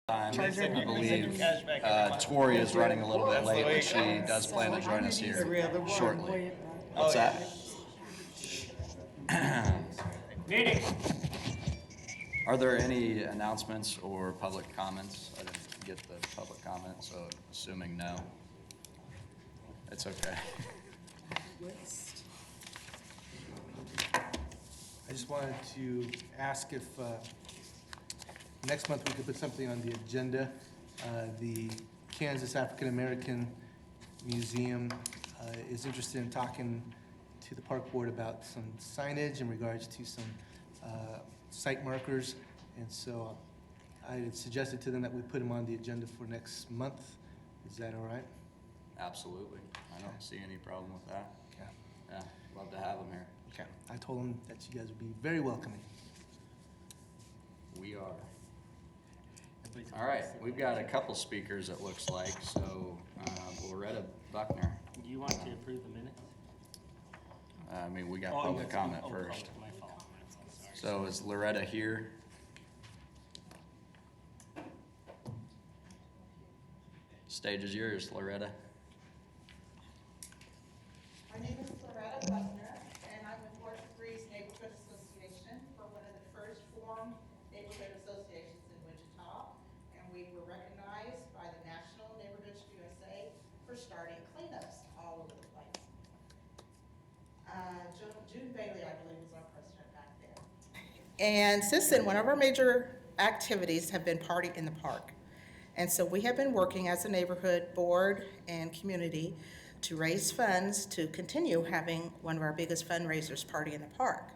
time. Charger. I believe Tori is running a little bit late, but she does plan to join us here shortly. What's that? Meeting. Are there any announcements or public comments? I didn't get the public comment, so assuming no. It's okay. I just wanted to ask if next month we could put something on the agenda. The Kansas African American Museum is interested in talking to the park board about some signage in regards to some site markers. And so I had suggested to them that we put them on the agenda for next month. Is that all right? Absolutely. I don't see any problem with that. Okay. Yeah, love to have them here. Okay. I told them that you guys would be very welcoming. We are. All right, we've got a couple speakers, it looks like. So Loretta Buckner. Do you want to approve the minutes? I mean, we got public comment first. My fault. I'm sorry. So is Loretta here? Stage is yours, Loretta. My name is Loretta Buckner, and I'm with Orchard Breeze Neighborhood Association. We're one of the first formed neighborhood associations in Wichita, and we were recognized by the National Neighborhoods USA for starting cleanups all over the place. June Bailey, I believe, was our president back then. And since then, one of our major activities have been Party in the Park. And so we have been working as a neighborhood board and community to raise funds to continue having one of our biggest fundraisers, Party in the Park.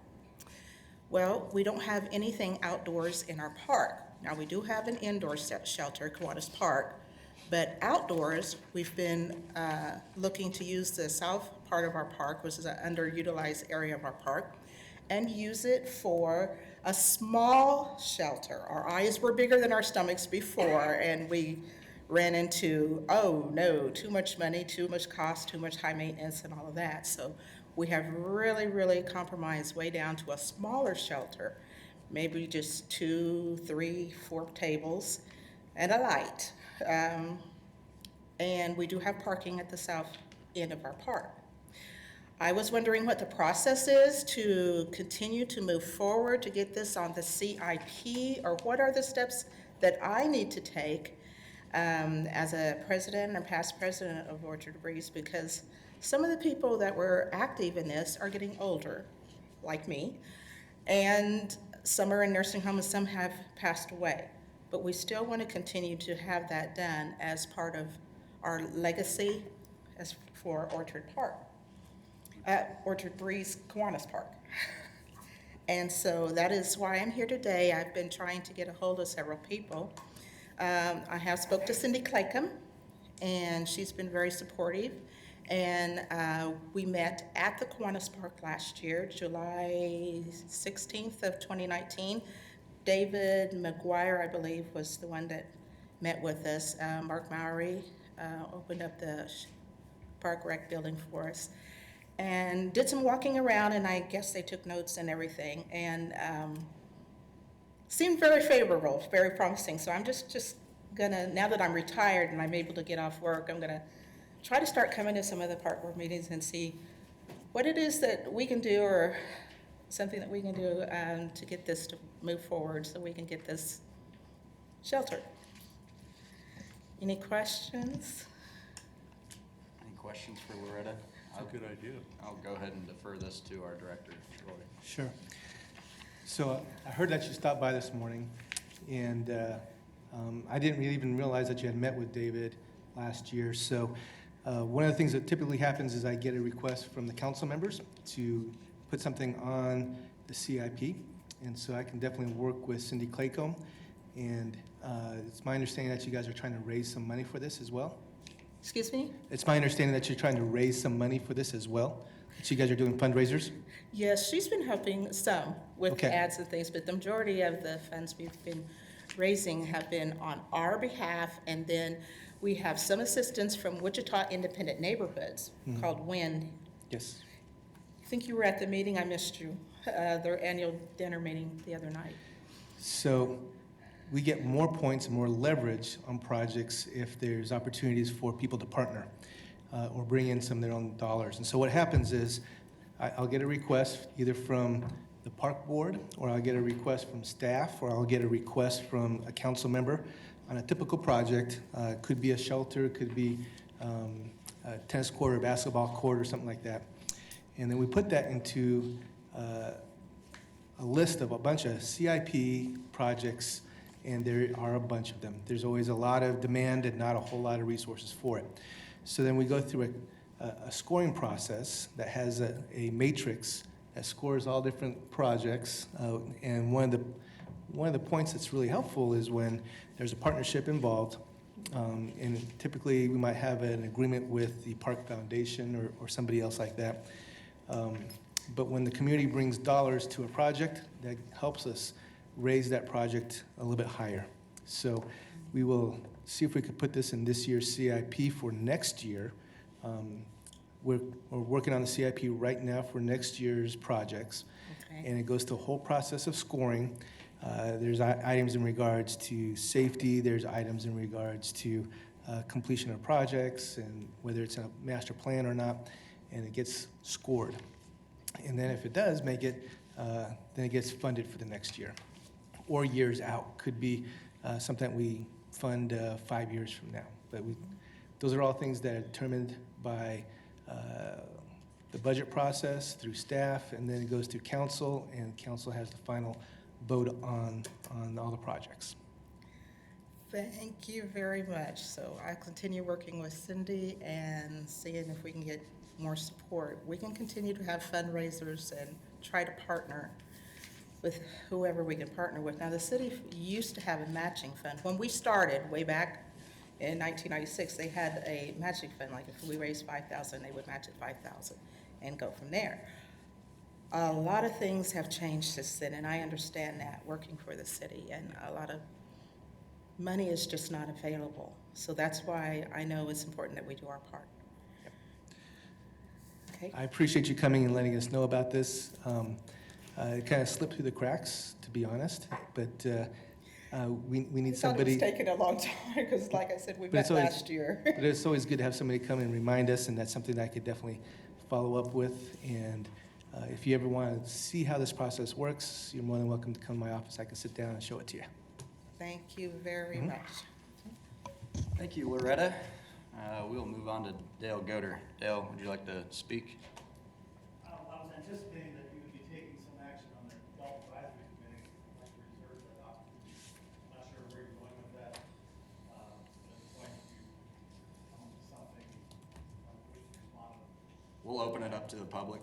Well, we don't have anything outdoors in our park. Now, we do have an indoor shelter, Kiwanis Park, but outdoors, we've been looking to use the south part of our park, which is an underutilized area of our park, and use it for a small shelter. Our eyes were bigger than our stomachs before, and we ran into, oh no, too much money, too much cost, too much high maintenance and all of that. So we have really compromised way down to a smaller shelter, maybe just 2, 3, 4 tables and a light. And we do have parking at the south end of our park. I was wondering what the process is to continue to move forward to get this on the CIP, or what are the steps that I need to take as a president or past president of Orchard Breeze, because some of the people that were active in this are getting older, like me, and some are in nursing homes and some have passed away. But we still want to continue to have that done as part of our legacy as for Orchard Park. Orchard Breeze, Kiwanis Park. And so that is why I'm here today. I've been trying to get a hold of several people. I have spoke to Cindy Claycomb, and she's been very supportive. And we met at the Kiwanis Park last year, July 16th of 2019. David McGuire, I believe, was the one that met with us. Mark Mowry opened up the Park Rec building for us and did some walking around, and I guess they took notes and everything, and seemed very favorable, very promising. So I'm just gonna, now that I'm retired and I'm able to get off work, I'm gonna try to start coming to some of the park board meetings and see what it is that we can do, or something that we can do to get this to move forward so we can get this sheltered. Any questions? Any questions for Loretta? That's a good idea. I'll go ahead and defer this to our director, Troy. Sure. So I heard that you stopped by this morning, and I didn't really even realize that you had met with David last year. So one of the things that typically happens is I get a request from the council members to put something on the CIP, and so I can definitely work with Cindy Claycomb. And it's my understanding that you guys are trying to raise some money for this as well. Excuse me? It's my understanding that you're trying to raise some money for this as well, that you guys are doing fundraisers? Yes, she's been helping some with Okay. ads and things, but the majority of the funds we've been raising have been on our behalf, and then we have some assistance from Wichita Independent Neighborhoods called WIN. Yes. I think you were at the meeting, I missed you, their annual dinner meeting the other night. So we get more points and more leverage on projects if there's opportunities for people to partner or bring in some of their own dollars. And so what happens is I'll get a request either from the park board, or I'll get a request from staff, or I'll get a request from a council member on a typical project. Could be a shelter, could be a tennis court or basketball court or something like that. And then we put that into a list of a bunch of CIP projects, and there are a bunch of them. There's always a lot of demand and not a whole lot of resources for it. So then we go through a scoring process that has a matrix that scores all different projects. And one of the points that's really helpful is when there's a partnership involved. And typically, we might have an agreement with the Park Foundation or somebody else like that. But when the community brings dollars to a project, that helps us raise that project a little bit higher. So we will see if we could put this in this year's CIP for next year. We're working on the CIP right now for next year's projects. Okay. And it goes through a whole process of scoring. There's items in regards to safety, there's items in regards to completion of projects, and whether it's a master plan or not, and it gets scored. And then if it does make it, then it gets funded for the next year, or years out. Could be something we fund 5 years from now. But those are all things that are determined by the budget process through staff, and then it goes through council, and council has the final vote on all the projects. Thank you very much. So I'll continue working with Cindy and seeing if we can get more support. We can continue to have fundraisers and try to partner with whoever we can partner with. Now, the city used to have a matching fund. When we started way back in 1996, they had a matching fund. Like if we raised $5,000, they would match it $5,000 and go from there. A lot of things have changed since then, and I understand that working for the city, and a lot of money is just not available. So that's why I know it's important that we do our part. Okay. I appreciate you coming and letting us know about this. It kind of slipped through the cracks, to be honest, but we need somebody. It was taking a long time, because like I said, we But met it's always- last year. But it's always good to have somebody come and remind us, and that's something that I could definitely follow up with. And if you ever want to see how this process works, you're more than welcome to come to my office. I can sit down and show it to you. Thank you very Mhm. much. Thank you, Loretta. We'll move on to Dale Goder. Dale, would you like to speak? I was anticipating that you would be taking some action on the adult advisory committee, like you reserved that option. I'm not sure where you're going with that. But it's going to come up with something on which to respond. We'll open it up to the public,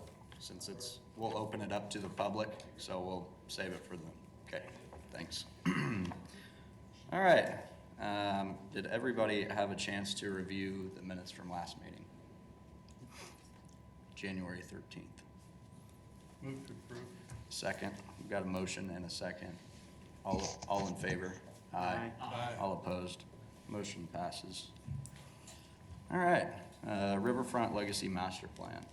we'll open it up to the public, so we'll save it for okay, thanks. All right, did everybody have a chance to review the minutes from last meeting? January 13th. Move to approve. Second, we've got a motion and a second. All in favor? Aye. All opposed? Motion passes. All right, Riverfront Legacy Master Plan.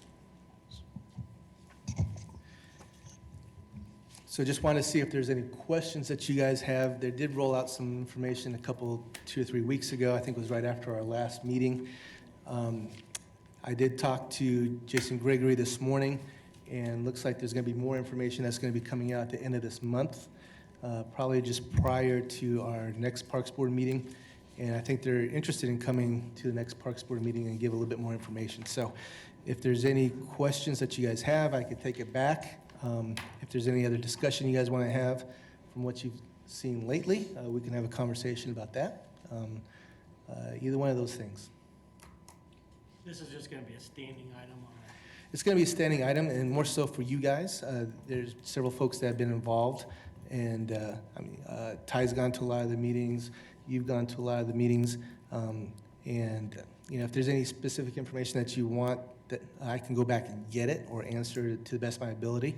So just want to see if there's any questions that you guys have. They did roll out some information 2 or 3 weeks ago. I think it was right after our last meeting. I did talk to Jason Gregory this morning, and looks like there's going to be more information that's going to be coming out at the end of this month, probably just prior to our next Parks Board meeting. And I think they're interested in coming to the next Parks Board meeting and give a little bit more information. So if there's any questions that you guys have, I could take it back. If there's any other discussion you guys want to have from what you've seen lately, we can have a conversation about that. Either one of those things. This is just gonna be a standing item on our. It's going to be a standing item, and more so for you guys. There's several folks that have been involved, and Ty's gone to a lot of the meetings, you've gone to a lot of the meetings, and if there's any specific information that you want, that I can go back and get it or answer to the best of my ability.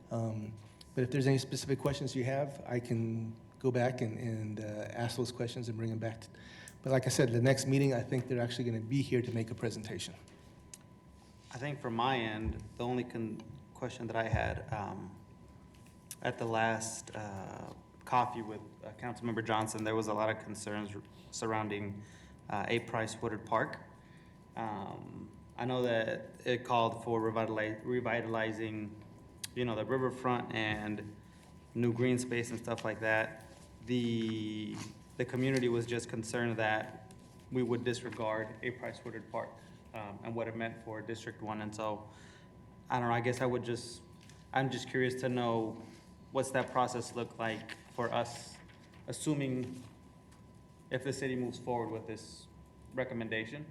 But if there's any specific questions you have, I can go back and ask those questions and bring them back. But like I said, the next meeting, I think they're actually going to be here to make a presentation. I think from my end, the only question that I had, at the last coffee with Councilmember Johnson, there was a lot of concerns surrounding A. Price Woodard Park. I know that it called for revitalizing, you know, the riverfront and new green space and stuff like that. The community was just concerned that we would disregard A. Price Woodard Park and what it meant for District 1. And so, I don't know, I guess I'm just curious to know what's that process look like for us, assuming if the city moves forward with this recommendation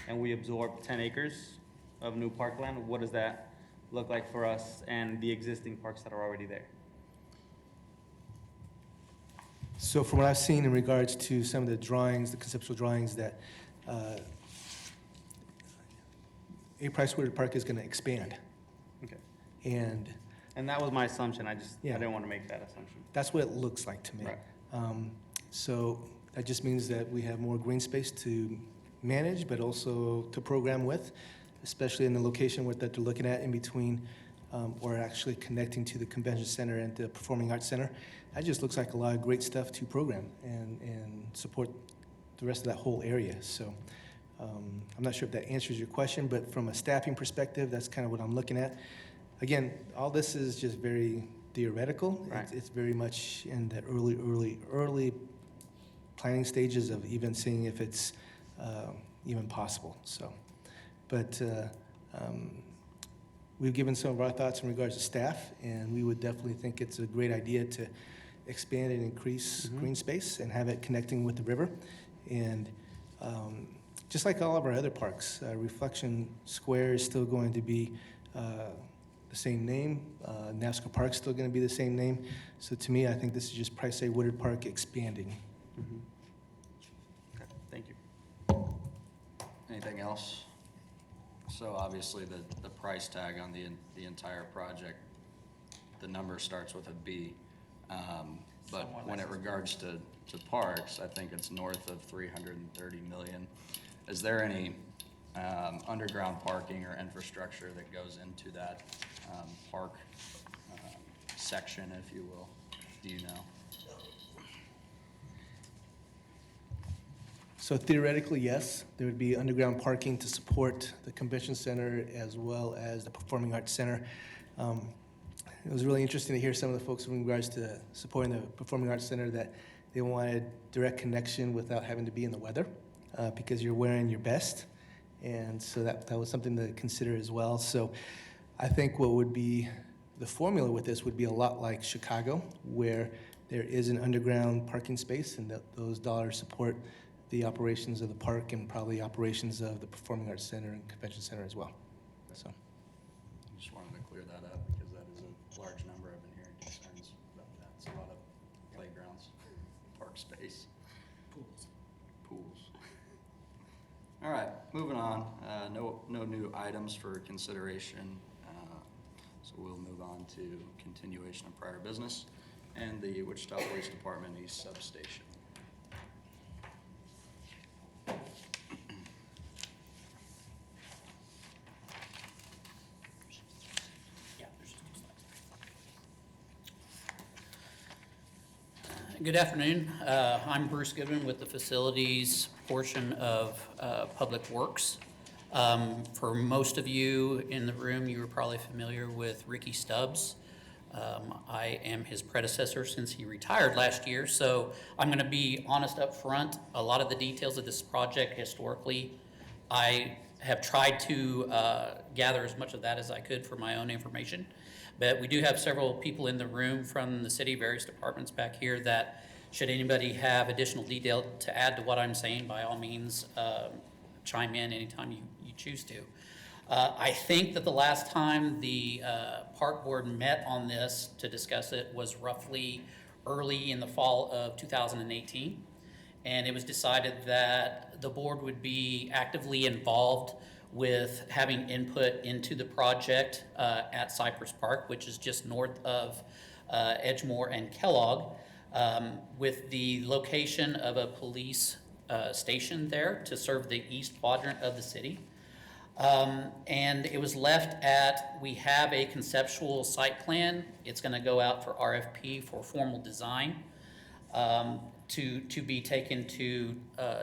and we absorb 10 acres of new parkland, what does that look like for us and the existing parks that are already there? So from what I've seen in regards to some of the drawings, the conceptual drawings, that A. Price Woodard Park is going to expand. Okay. And that was my assumption, I Yeah. didn't want to make that assumption. that's what it looks like to me. Right. So that just means that we have more green space to manage, but also to program with, especially in the location that they're looking at in between, or actually connecting to the convention center and the performing arts center. That just looks like a lot of great stuff to program and support the rest of that whole area. So I'm not sure if that answers your question, but from a staffing perspective, that's kind of what I'm looking at. Again, all this is just very theoretical. Right. It's very much in the early planning stages of even seeing if it's even possible. So, but we've given some of our thoughts in regards to staff, and we would definitely think it's a great idea to expand and increase green space and have it connecting with the river. And just like all of our other parks, Reflection Square is still going to be the same name. NASCAR Park's still going to be the same name. So to me, I think this is just Price A. Woodard Park expanding. Okay, thank you. Anything else? So obviously, the price tag on the entire project, the number starts with a B. But when it regards to parks, I think it's north of 330 million. Is there any underground parking or infrastructure that goes into that park section, if you will? Do you know? So theoretically, yes, there would be underground parking to support the convention center as well as the performing arts center. It was really interesting to hear some of the folks in regards to supporting the performing arts center that they wanted direct connection without having to be in the weather because you're wearing your best. And so that was something to consider as well. So I think what would be the formula with this would be a lot like Chicago, where there is an underground parking space and that those dollars support the operations of the park and probably operations of the Performing Arts Center and Convention Center as well. So, Just wanted to clear that up because that is a large number. I've been hearing concerns about that. It's a lot of playgrounds, park space, pools. All right, moving on. No new items for consideration. So we'll move on to continuation of prior business and the Wichita Police Department East Substation. Good afternoon. I'm Bruce Goodman with the facilities portion of Public Works. For most of you in the room, you are probably familiar with Ricky Stubbs. I am his predecessor since he retired last year, so I'm going to be honest up front. A lot of the details of this project historically, I have tried to gather as much of that as I could for my own information. But we do have several people in the room from the city, various departments back here, that should anybody have additional detail to add to what I'm saying, by all means, chime in anytime you choose to. I think that the last time the park board met on this to discuss it was roughly early in the fall of 2018. And it was decided that the board would be actively involved with having input into the project at Cypress Park, which is just north of Edgemore and Kellogg, with the location of a police station there to serve the east quadrant of the city. And it was left at, we have a conceptual site plan. It's going to go out for RFP for formal design. to be taken to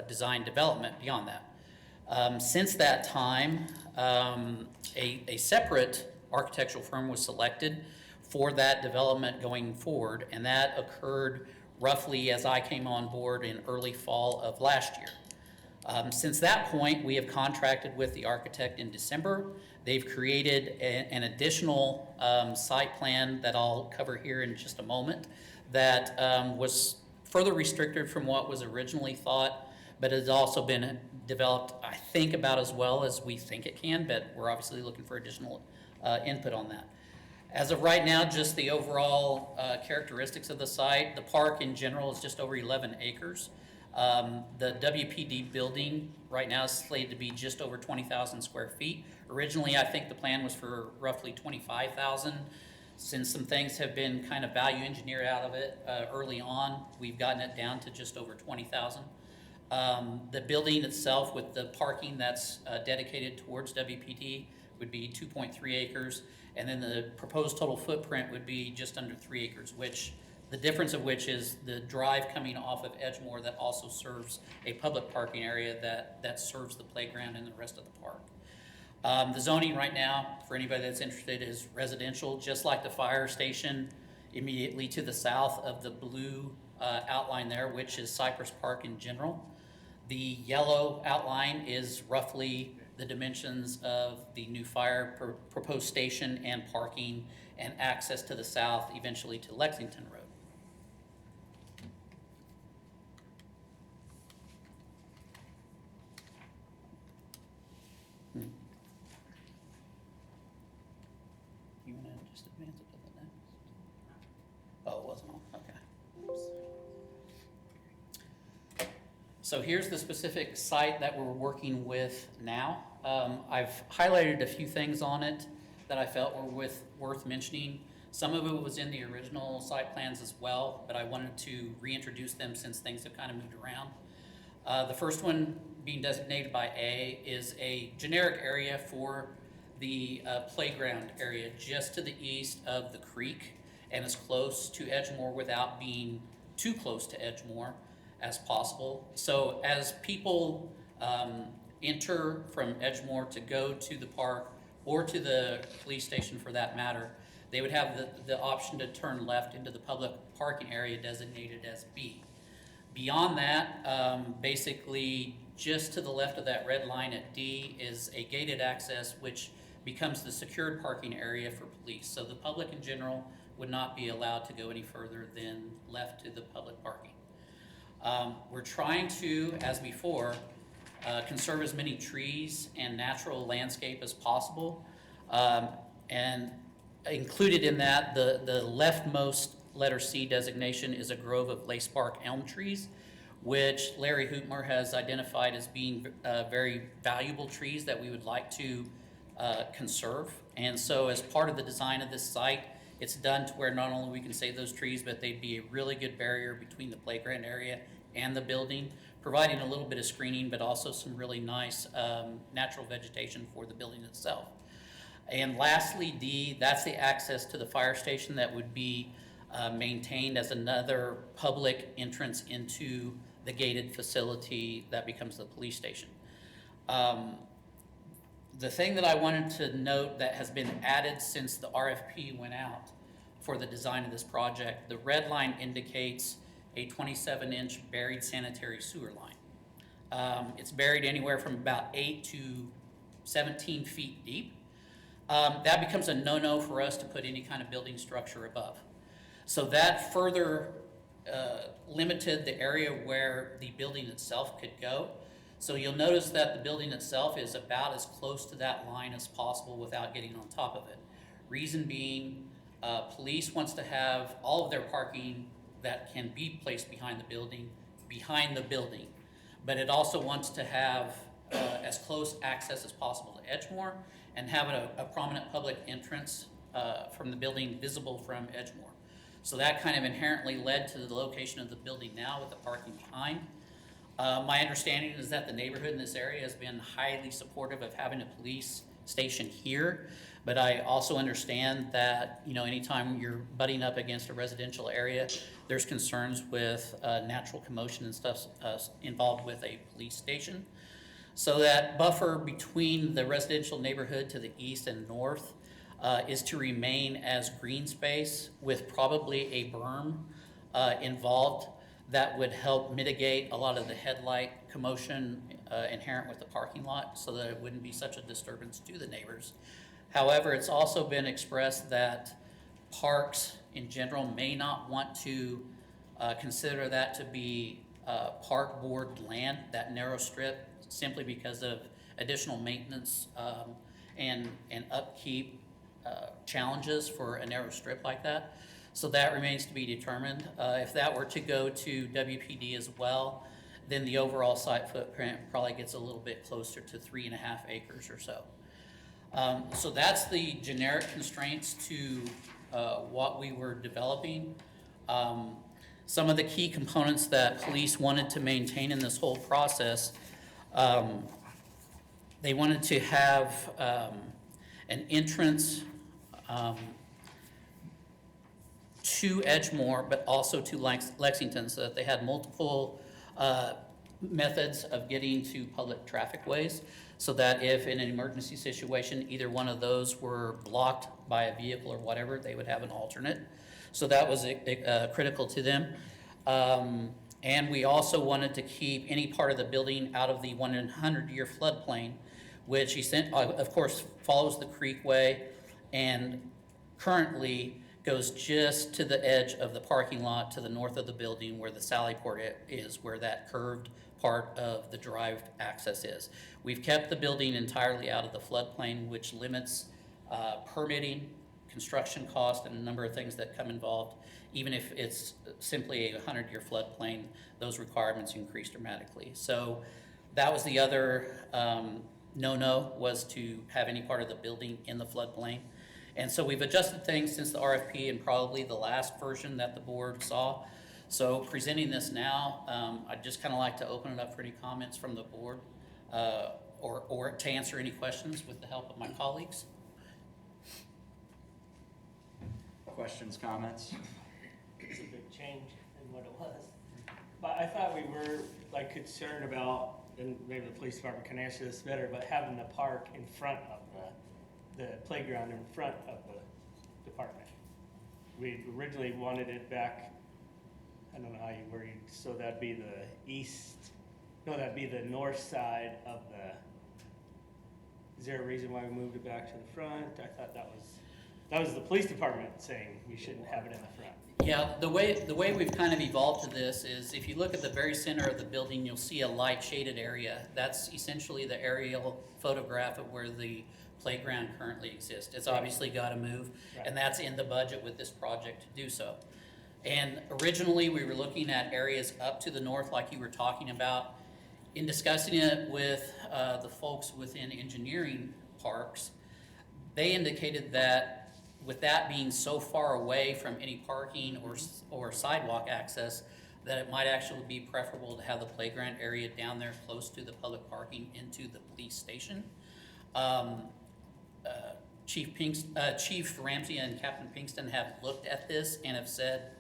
design development beyond that. Since that time, a separate architectural firm was selected for that development going forward, and that occurred roughly as I came on board in early fall of last year. Since that point, we have contracted with the architect in December. They've created an additional site plan that I'll cover here in just a moment that was further restricted from what was originally thought, but has also been developed, I think, about as well as we think it can, but we're obviously looking for additional input on that. As of right now, just the overall characteristics of the site, the park in general is just over 11 acres. The WPD building right now is slated to be just over 20,000 square feet. Originally, I think the plan was for roughly 25,000. Since some things have been kind of value engineered out of it early on, we've gotten it down to just over 20,000. The building itself with the parking that's dedicated towards WPD would be 2.3 acres, and then the proposed total footprint would be just under 3 acres, which the difference of which is the drive coming off of Edgemore that also serves a public parking area that serves the playground and the rest of the park. The zoning right now, for anybody that's interested, is residential, just like the fire station immediately to the south of the blue outline there, which is Cypress Park in general. The yellow outline is roughly the dimensions of the new fire proposed station and parking and access to the south, eventually to Lexington Road. You want to just advance it to the next? Oh, it wasn't on, okay. Oops. So here's the specific site that we're working with now. I've highlighted a few things on it that I felt were worth mentioning. Some of it was in the original site plans as well, but I wanted to reintroduce them since things have kind of moved around. The first one being designated by A is a generic area for the playground area just to the east of the creek and as close to Edgemore without being too close to Edgemore as possible. So as people enter from Edgemore to go to the park or to the police station for that matter, they would have the option to turn left into the public parking area designated as B. Beyond that, basically just to the left of that red line at D is a gated access which becomes the secured parking area for police. So the public in general would not be allowed to go any further than left to the public parking. We're trying to, as before, conserve as many trees and natural landscape as possible. And included in that, the leftmost letter C designation is a grove of lace bark elm trees, which Larry Hoopmer has identified as being very valuable trees that we would like to conserve. And so as part of the design of this site, it's done to where not only we can save those trees, but they'd be a really good barrier between the playground area and the building, providing a little bit of screening, but also some really nice natural vegetation for the building itself. And lastly, D, that's the access to the fire station that would be maintained as another public entrance into the gated facility that becomes the police station. The thing that I wanted to note that has been added since the RFP went out for the design of this project, the red line indicates a 27-inch buried sanitary sewer line. It's buried anywhere from about 8 to 17 feet deep. That becomes a no-no for us to put any kind of building structure above. So that further limited the area where the building itself could go. So you'll notice that the building itself is about as close to that line as possible without getting on top of it. Reason being, police wants to have all of their parking that can be placed behind the building, but it also wants to have as close access as possible to Edgemore and have a prominent public entrance from the building visible from Edgemore. So that kind of inherently led to the location of the building now with the parking behind. My understanding is that the neighborhood in this area has been highly supportive of having a police station here. But I also understand that, you know, anytime you're butting up against a residential area, there's concerns with natural commotion and stuff involved with a police station. So that buffer between the residential neighborhood to the east and north is to remain as green space with probably a berm involved that would help mitigate a lot of the headlight commotion inherent with the parking lot so that it wouldn't be such a disturbance to the neighbors. However, it's also been expressed that parks in general may not want to consider that to be park board land, that narrow strip, simply because of additional maintenance and upkeep challenges for a narrow strip like that. So that remains to be determined. If that were to go to WPD as well, then the overall site footprint probably gets a little bit closer to 3.5 acres or so. So that's the generic constraints to what we were developing. Some of the key components that police wanted to maintain in this whole process, they wanted to have an entrance to Edgemoor, but also to Lexington, so that they had multiple methods of getting to public traffic ways, so that if in an emergency situation, either one of those were blocked by a vehicle or whatever, they would have an alternate. So that was critical to them. And we also wanted to keep any part of the building out of the 100-year floodplain, which of course follows the creekway and currently goes just to the edge of the parking lot to the north of the building where the sally port is, where that curved part of the drive access is. We've kept the building entirely out of the floodplain, which limits permitting, construction cost, and a number of things that come involved. Even if it's simply a 100-year floodplain, those requirements increase dramatically. So that was the other no-no, was to have any part of the building in the floodplain. And so we've adjusted things since the RFP and probably the last version that the board saw. So presenting this now, I'd just kind of like to open it up for any comments from the board or to answer any questions with the help of my colleagues. Questions, comments? It's a big change in what it was. But I thought we were like concerned about, and maybe the police department can answer this better, but having the park in front of the playground in front of the department. We originally wanted it back, I don't know how you worded, so that'd be that'd be the north side of is there a reason why we moved it back to the front? I thought that was the police department saying we shouldn't have it in the front. Yeah, the way we've kind of evolved to this is if you look at the very center of the building, you'll see a light shaded area. That's essentially the aerial photograph of where the playground currently exists. It's obviously got to move, and that's in the budget with this project to do so. And originally, we were looking at areas up to the north, like you were talking about. In discussing it with the folks within engineering parks, they indicated that with that being so far away from any parking or sidewalk access, that it might actually be preferable to have the playground area down there close to the public parking into the police station. Chief Ramsey and Captain Pinkston have looked at this and have said,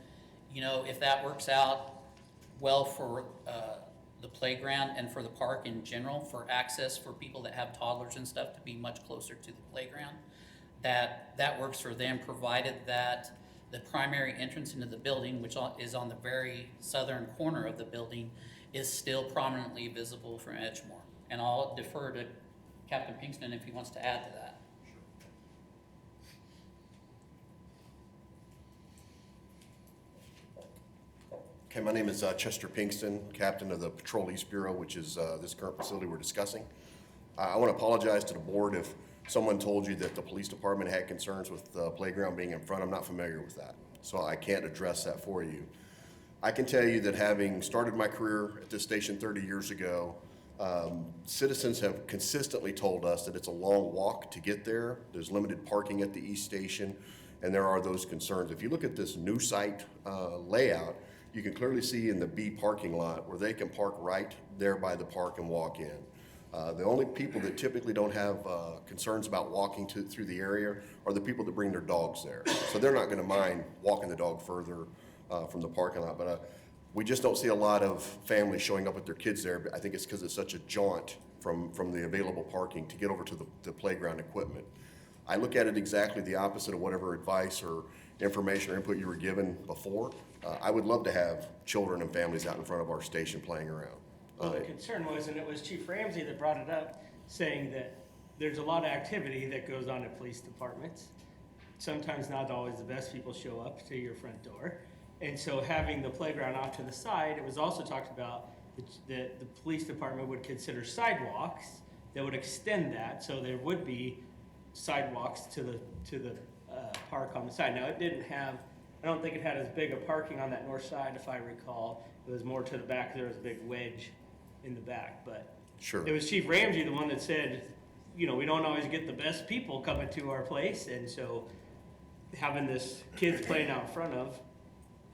you know, if that works out well for the playground and for the park in general, for access for people that have toddlers and stuff to be much closer to the playground, that works for them, provided that the primary entrance into the building, which is on the very southern corner of the building, is still prominently visible from Edgemoor. And I'll defer to Captain Pinkston if he wants to add to that. Okay, my name is Chester Pinkston, captain of the Patrol East Bureau, which is this current facility we're discussing. I want to apologize to the board if someone told you that the police department had concerns with the playground being in front. I'm not familiar with that, so I can't address that for you. I can tell you that having started my career at this station 30 years ago, citizens have consistently told us that it's a long walk to get there. There's limited parking at the East Station, and there are those concerns. If you look at this new site layout, you can clearly see in the B parking lot where they can park right there by the park and walk in. The only people that typically don't have concerns about walking through the area are the people that bring their dogs there. So they're not gonna mind walking the dog further from the parking lot. But we just don't see a lot of families showing up with their kids there. But I think it's because it's such a jaunt from the available parking to get over to the playground equipment. I look at it exactly the opposite of whatever advice or information or input you were given before. I would love to have children and families out in front of our station playing around. Well, the concern was, and it was Chief Ramsey that brought it up, saying that there's a lot of activity that goes on at police departments. Sometimes not always the best people show up to your front door. And so having the playground off to the side, it was also talked about that the police department would consider sidewalks that would extend that, so there would be sidewalks to the park on the side. Now, it didn't have, I don't think it had as big a parking on that north side, if I recall. It was more to the back, there was a big wedge in the back, but Sure. it was Chief Ramsey, the one that said, you know, we don't always get the best people coming to our place, and so having this kids playing out in front of,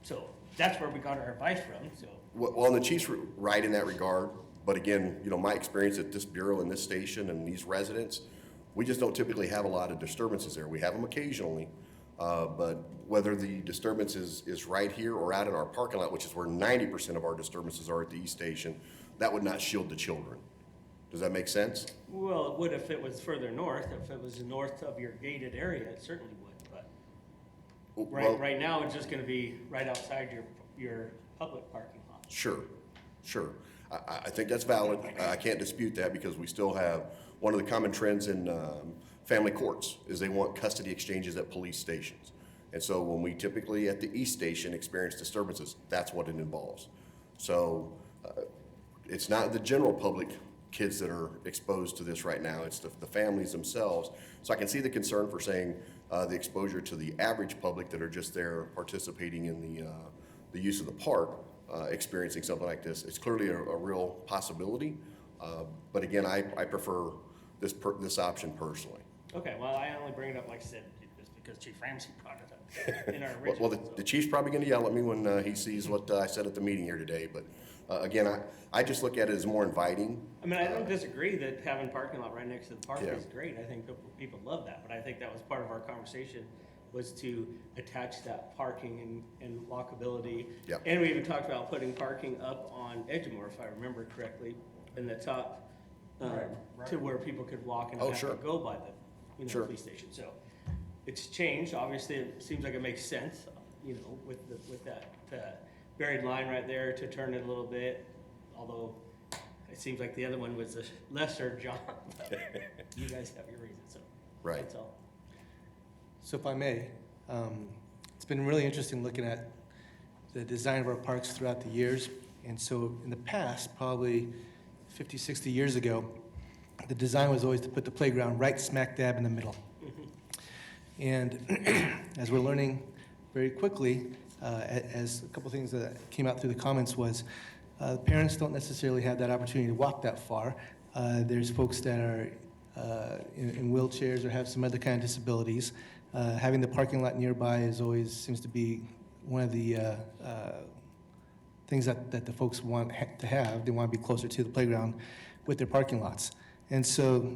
so that's where we got our advice from, so. Well, and the chief's right in that regard, but again, my experience at this bureau and this station and these residents, we just don't typically have a lot of disturbances there. We have them occasionally, but whether the disturbance is right here or out in our parking lot, which is where 90% of our disturbances are at the East Station, that would not shield the children. Does that make sense? Well, it would if it was further north. If it was north of your gated area, it certainly would, but Well, right now, it's just gonna be right outside your public parking lot. Sure. I think that's valid. I can't dispute that because we still have, one of the common trends in family courts is they want custody exchanges at police stations. And so when we typically at the East Station experience disturbances, that's what it involves. So it's not the general public kids that are exposed to this right now, it's the families themselves. So I can see the concern for saying the exposure to the average public that are just there participating in the use of the park, experiencing something like this. It's clearly a real possibility, but again, I prefer this option personally. Okay, well, I only bring it up, like I said, just because Chief Ramsey brought it up in our original. Well, the chief's probably gonna yell at me when he sees what I said at the meeting here today, but again, I just look at it as more inviting. I mean, I don't disagree that having parking lot right next to the park Yeah. is great. I think people love that, but I think that was part of our conversation, was to attach that parking and walkability. Yep. And we even talked about putting parking up on Edgemore, if I remember correctly, in the top, to where people could walk and Oh, have to sure. go by the, Sure. police station. So it's changed. Obviously, it seems like it makes sense, with that buried line right there to turn it a little bit, although it seems like the other one was a lesser job. You guys have your reasons, so. Right. That's all. So if I may, it's been really interesting looking at the design of our parks throughout the years. And so in the past, probably 50, 60 years ago, the design was always to put the playground right smack dab in the middle. And as we're learning very quickly, as a couple things that came out through the comments was, parents don't necessarily have that opportunity to walk that far. There's folks that are in wheelchairs or have some other kind of disabilities. Having the parking lot nearby is always seems to be one of the things that the folks want to have. They want to be closer to the playground with their parking lots. And so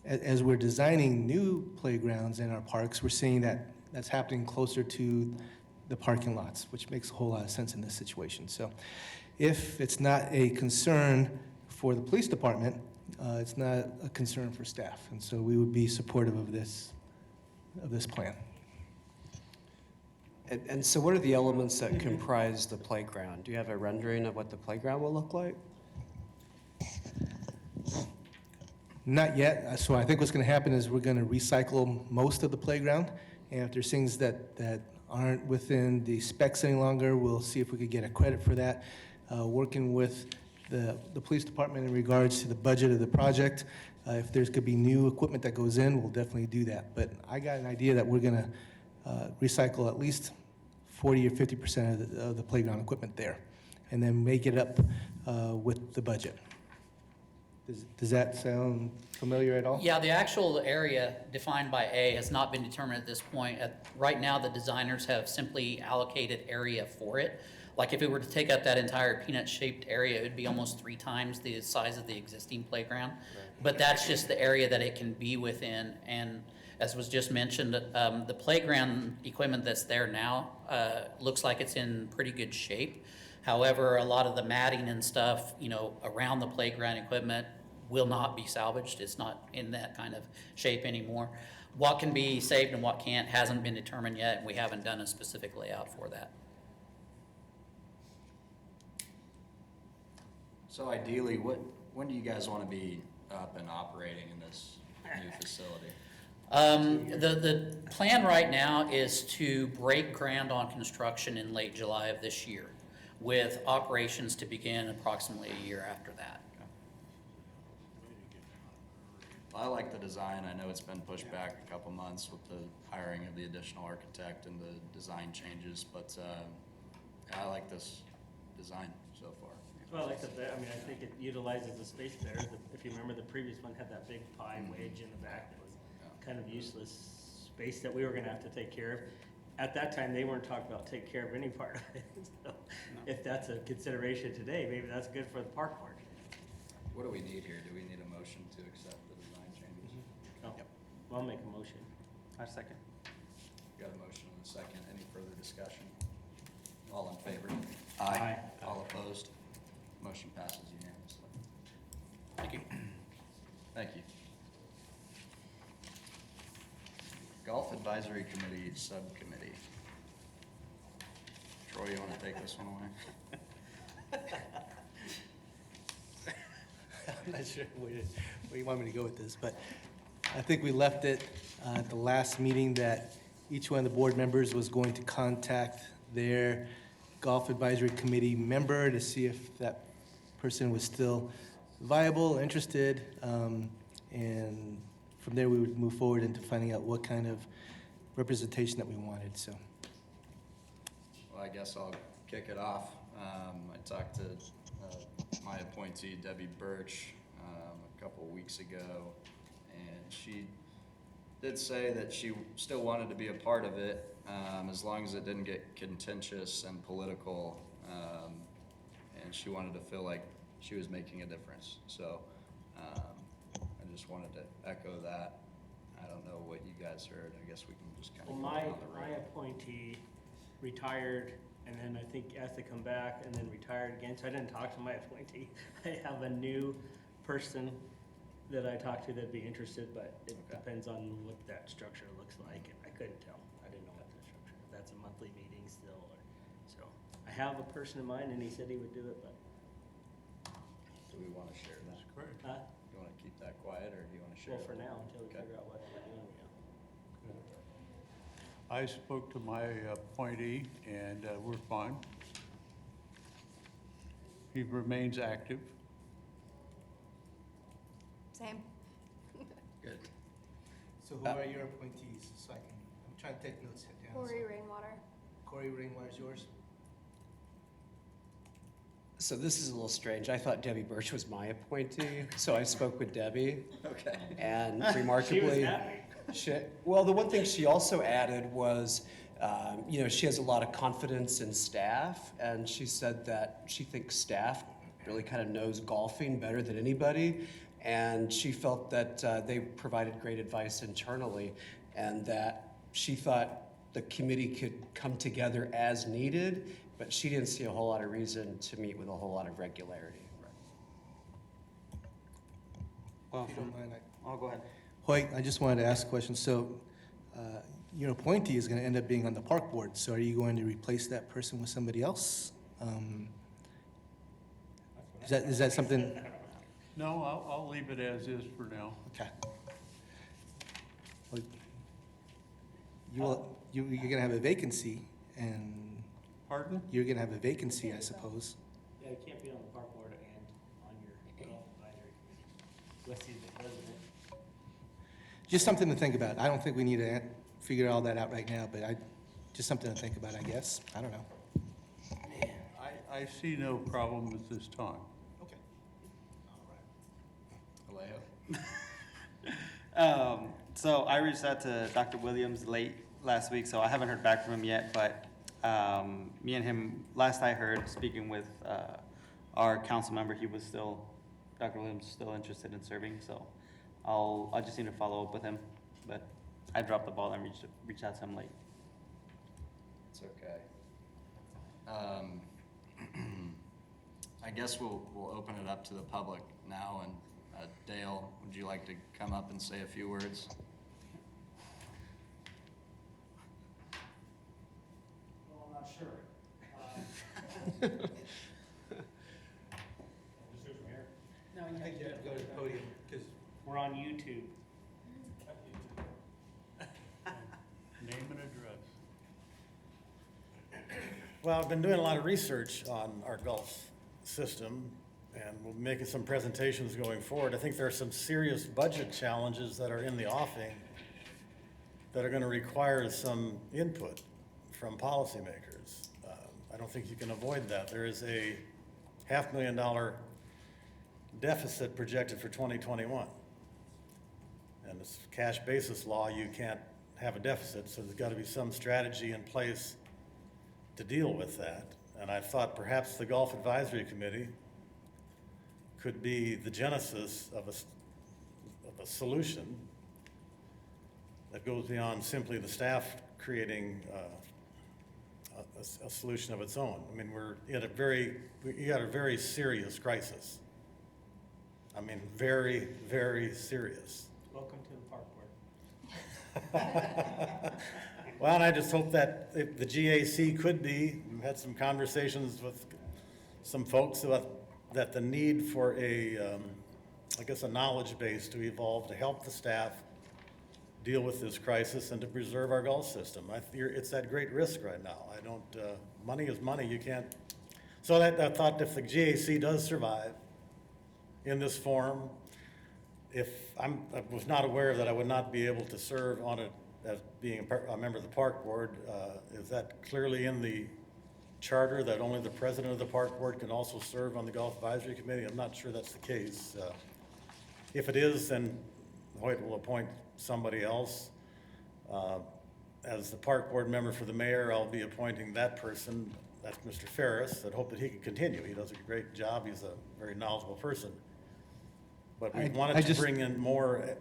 as we're designing new playgrounds in our parks, we're seeing that that's happening closer to the parking lots, which makes a whole lot of sense in this situation. So if it's not a concern for the police department, it's not a concern for staff. And so we would be supportive of this plan. And so what are the elements that comprise the playground? Do you have a rendering of what the playground will look like? Not yet. So I think what's going to happen is we're going to recycle most of the playground. And if there's things that aren't within the specs any longer, we'll see if we could get a credit for that. Working with the police department in regards to the budget of the project. If there's could be new equipment that goes in, we'll definitely do that. But I got an idea that we're going to recycle at least 40 or 50% of the playground equipment there, and then make it up with the budget. Does that sound familiar at all? Yeah, the actual area defined by A has not been determined at this point. Right now, the designers have simply allocated area for it. Like if it were to take up that entire peanut-shaped area, it would be almost 3 times the size of the existing playground. But that's just the area that it can be within. And as was just mentioned, the playground equipment that's there now looks like it's in pretty good shape. However, a lot of the matting and stuff, you know, around the playground equipment will not be salvaged. It's not in that kind of shape anymore. What can be saved and what can't hasn't been determined yet, and we haven't done a specific layout for that. So ideally, when do you guys want to be up and operating in this new facility? The plan right now is to break ground on construction in late July of this year, with operations to begin approximately a year after that. I like the design. I know it's been pushed back a couple months with the hiring of the additional architect and the design changes, but I like this design so far. Well, like I mean, I think it utilizes the space better. If you remember, the previous one had that big pie wedge in the back that was kind of useless space that we were gonna have to take care of. At that time, they weren't talking about take care of any part of it. So if that's a consideration today, maybe that's good for the park board. What do we need here? Do we need a motion to accept the design changes? Oh, well, I'll make a motion. I second. Got a motion and a second. Any further discussion? All in favor? Aye. All opposed? Motion passes unanimously. Thank you. Thank you. Golf Advisory Committee Subcommittee. Troy, you want to take this one away? I'm not sure where you want me to go with this, but I think we left it at the last meeting that each one of the board members was going to contact their golf advisory committee member to see if that person was still viable, interested, and from there we would move forward into finding out what kind of representation that we wanted, so. Well, I guess I'll kick it off. I talked to my appointee, Debbie Birch, a couple weeks ago, and she did say that she still wanted to be a part of it, as long as it didn't get contentious and political, and she wanted to feel like she was making a difference. So I just wanted to echo that. I don't know what you guys heard. I guess we can just kind Well, of go my down the road. appointee retired, and then I think asked to come back, and then retired again, so I didn't talk to my appointee. I have a new person that I talked to that'd be interested, but it Okay. depends on what that structure looks like, and I couldn't tell. I didn't know what the structure, if that's a monthly meeting still, or, so. I have a person in mind, and he said he would do it, but, Do we want to share that? huh? You want to keep that quiet, or do you want to share? Well, it? for now, until we Okay. figure out what we're doing, yeah. I spoke to my appointee, and we're fine. He remains active. Same. Good. So who are your appointees, so I'm trying to take notes here. Corey Rainwater. Corey Rainwater's yours? So this is a little strange. I thought Debbie Birch was my appointee, so I spoke with Debbie, Okay. and She was remarkably, happy. well, the one thing she also added was, she has a lot of confidence in staff, and she said that she thinks staff really kind of knows golfing better than anybody, and she felt that they provided great advice internally, and that she thought the committee could come together as needed, but she didn't see a whole lot of reason to meet with a whole lot of regularity. Well, If you don't mind, oh, go ahead. Hoyt, I just wanted to ask a question. So, your appointee is going to end up being on the park board, so are you going to replace that person with somebody else? Is that something? No, I'll leave it as is for now. Okay. Well, you're going to have a vacancy, and Pardon? you're going to have a vacancy, I suppose. Yeah, you can't be on the park board and on your golf advisory committee, unless he's the president. Just something to think about. I don't think we need to figure all that out right now, but just something to think about, I guess. I don't know. I see no problem at this time. Okay. Alejo? So I reached out to Dr. Williams late last week, so I haven't heard back from him yet, but Me and him, last I heard, speaking with our council member, he was still, Dr. Williams is still interested in serving, so I just need to follow up with him. But I dropped the ball and reached out to him late. It's okay. I guess we'll open it up to the public now, and Dale, would you like to come up and say a few words? Well, I'm not sure. Just do it from here. I think you have to go to the podium, because We're on YouTube. Name and address. Well, I've been doing a lot of research on our Gulf system, and we'll be making some presentations going forward. I think there are some serious budget challenges that are in the offing that are gonna require some input from policymakers. I don't think you can avoid that. There is a $500,000 deficit projected for 2021. And this cash basis law, you can't have a deficit, so there's gotta be some strategy in place to deal with that. And I thought perhaps the Gulf Advisory Committee could be the genesis of a solution that goes beyond simply the staff creating a solution of its own. I mean, you got a very serious crisis. I mean, very, very serious. Welcome to the park board. Well, and I just hope that if the GAC could be, we've had some conversations with some folks about that the need for a knowledge base to evolve to help the staff deal with this crisis and to preserve our Gulf system. I fear it's at great risk right now. I don't, money is money, you can't. So I thought if the GAC does survive in this form, I was not aware that I would not be able to serve on it as being a member of the park board. Is that clearly in the charter that only the president of the park board can also serve on the Gulf Advisory Committee? I'm not sure that's the case. If it is, then Hoyt will appoint somebody else. As the park board member for the mayor, I'll be appointing that person. That's Mr. Ferris. I'd hope that he can continue. He does a great job. He's a very knowledgeable person. But we I wanted to just- bring in more,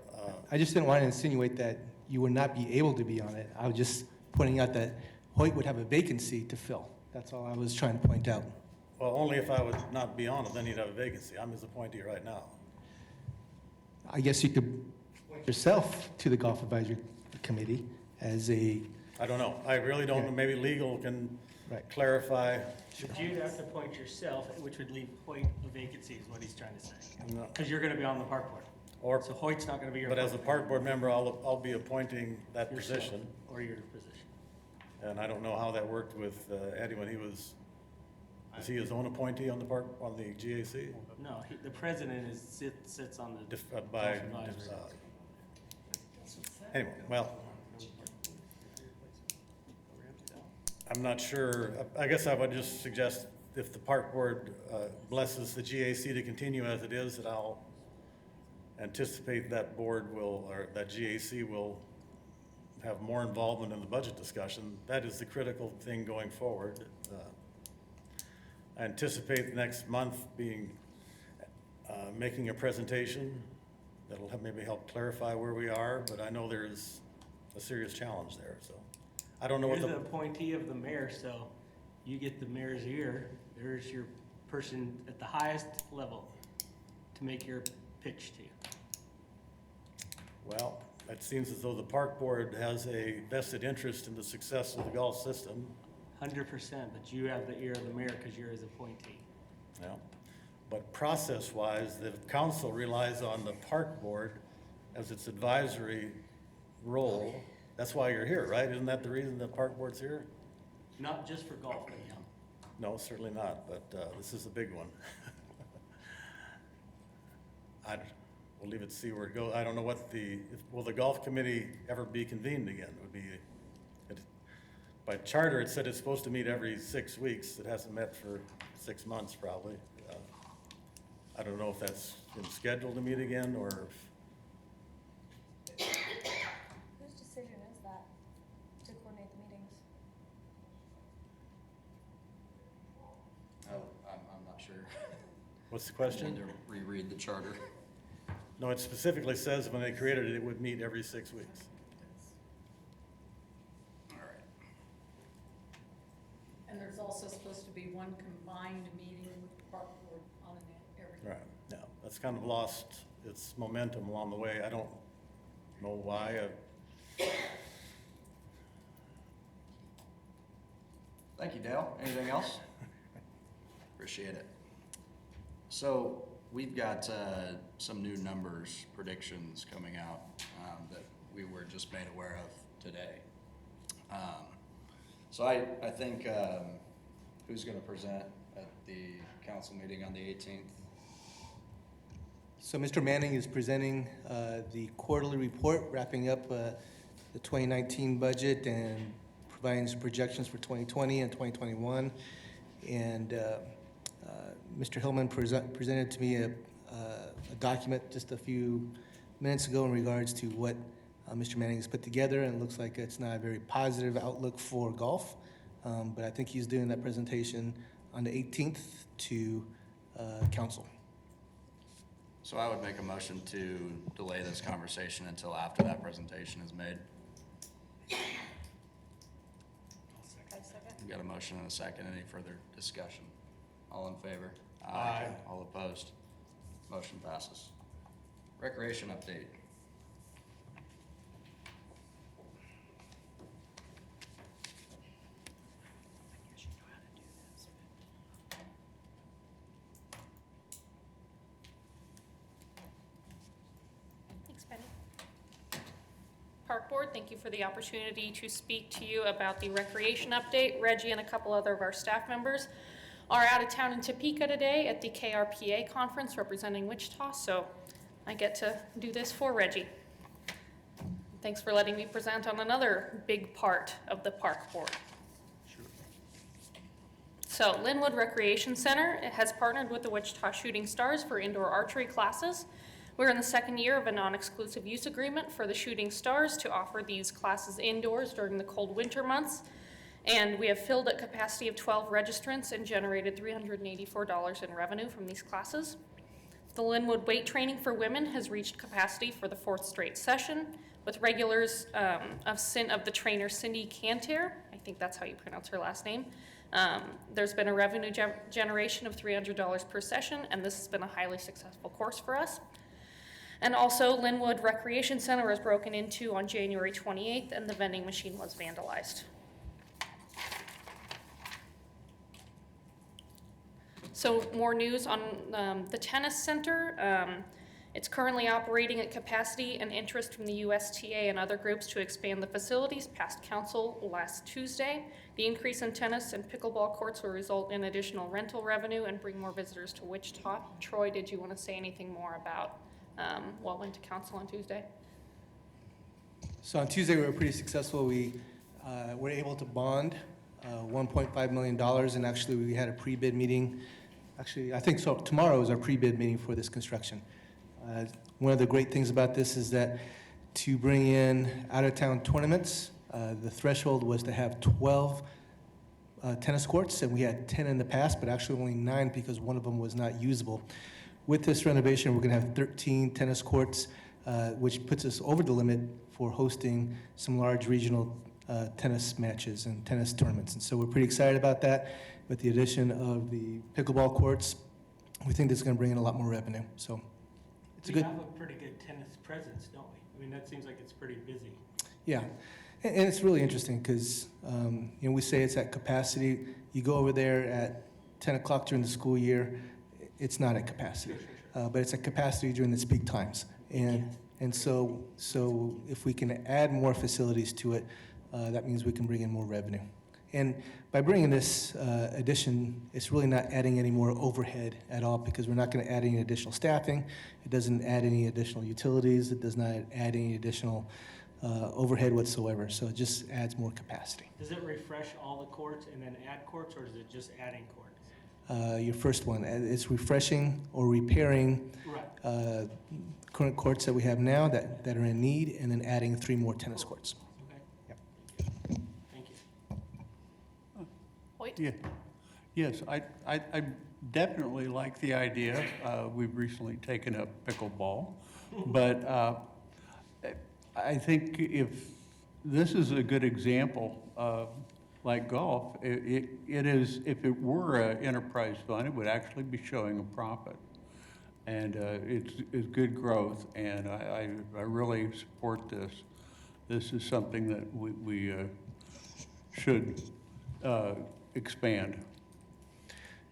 I just didn't want to insinuate that you would not be able to be on it. I was just pointing out that Hoyt would have a vacancy to fill. That's all I was trying to point out. well, only if I would not be on it, then he'd have a vacancy. I'm his appointee right now. I guess you could point yourself to the Golf Advisory Committee as a, I don't know. I really don't know. Maybe legal can Right. clarify. But you'd have to appoint yourself, which would leave Hoyt a vacancy, is what he's trying to say. No. Because you're gonna be on the park board. Or, So Hoyt's not gonna be your. but as a park board member, I'll be appointing that yourself, position. Or your position. And I don't know how that worked with Eddie when he was he his own appointee on the GAC? No, the president sits on the. By, Golf advisory. anyway, well, I'm not sure. I guess I would just suggest if the park board blesses the GAC to continue as it is, that I'll anticipate that board will, or that GAC will have more involvement in the budget discussion. That is the critical thing going forward. I anticipate next month making a presentation that'll maybe help clarify where we are, but I know there's a serious challenge there, so. I don't know what You're the the, appointee of the mayor, so you get the mayor's ear. There's your person at the highest level to make your pitch to you. well, it seems as though the park board has a vested interest in the success of the Gulf system. 100%, but you have the ear of the mayor because you're his appointee. Yeah. But process-wise, the council relies on the park board as its advisory role. That's why you're here, right? Isn't that the reason the park board's here? Not just for golf, but yeah. No, certainly not, but this is a big one. We'll leave it to see where it goes. I don't know will the golf committee ever be convened again? By charter, it said it's supposed to meet every 6 weeks. It hasn't met for 6 months, probably. I don't know if that's been scheduled to meet again, or if Whose decision is that to coordinate the meetings? What's the Need question? to reread the charter. No, it specifically says when they created it, it would meet every 6 weeks. All right. And there's also supposed to be one combined meeting with the park board on every. Right, no, that's kind of lost its momentum along the way. I don't know why. Thank you, Dale. Anything else? Appreciate it. So we've got some new numbers, predictions coming out that we were just made aware of today. So I think, who's going to present at the council meeting on the 18th? So Mr. Manning is presenting the quarterly report, wrapping up the 2019 budget and providing some projections for 2020 and 2021. And Mr. Hillman presented to me a document just a few minutes ago in regards to what Mr. Manning has put together, and it looks like it's not a very positive outlook for golf. But I think he's doing that presentation on the 18th to council. So I would make a motion to delay this conversation until after that presentation is made. We've got a motion and a second. Any further discussion? All in favor? Aye. All opposed? Motion passes. Recreation update. Thanks, Penny. Park Board, thank you for the opportunity to speak to you about the recreation update. Reggie and a couple other of our staff members are out of town in Topeka today at the KRPA conference representing Wichita, so I get to do this for Reggie. Thanks for letting me present on another big part of the Park Board. So Linwood Recreation Center has partnered with the Wichita Shooting Stars for indoor archery classes. We're in the second year of a non-exclusive use agreement for the Shooting Stars to offer these classes indoors during the cold winter months. And we have filled a capacity of 12 registrants and generated $384 in revenue from these classes. The Linwood Weight Training for Women has reached capacity for the 4th straight session with regulars of the trainer Cindy Cantor. I think that's how you pronounce her last name. There's been a revenue generation of $300 per session, and this has been a highly successful course for us. And also, Linwood Recreation Center was broken into on January 28th, and the vending machine was vandalized. So more news on the tennis center. It's currently operating at capacity, and interest from the USTA and other groups to expand the facilities passed council last Tuesday. The increase in tennis and pickleball courts will result in additional rental revenue and bring more visitors to Wichita. Troy, did you want to say anything more about what went to council on Tuesday? So on Tuesday, we were pretty successful. We were able to bond $1.5 million, and actually we had a pre-bid meeting. Actually, I think so. Tomorrow is our pre-bid meeting for this construction. One of the great things about this is that to bring in out-of-town tournaments, the threshold was to have 12 tennis courts, and we had 10 in the past, but actually only 9 because one of them was not usable. With this renovation, we're going to have 13 tennis courts, which puts us over the limit for hosting some large regional tennis matches and tennis tournaments. And so we're pretty excited about that. With the addition of the pickleball courts, we think this is going to bring in a lot more revenue. So it's a We good. have a pretty good tennis presence, don't we? I mean, that seems like it's pretty busy. Yeah, and it's really interesting because, we say it's at capacity. You go over there at 10 o'clock during the school year, it's not at capacity. But it's at capacity during its peak times. And so if we can add more facilities to it, that means we can bring in more revenue. And by bringing this addition, it's really not adding any more overhead at all because we're not going to add any additional staffing. It doesn't add any additional utilities. It does not add any additional overhead whatsoever. So it just adds more capacity. Does it refresh all the courts and then add courts, or is it just adding courts? Your first one, it's refreshing or repairing Right. current courts that we have now that are in need, and then adding 3 more tennis courts. Okay. Yep. Thank you. Hoyt? Yeah, yes, I definitely like the idea. We've recently taken up pickleball. But I think if this is a good example, like golf, it is, if it were an enterprise fund, it would actually be showing a profit. And it's good growth, and I really support this. This is something that we should expand.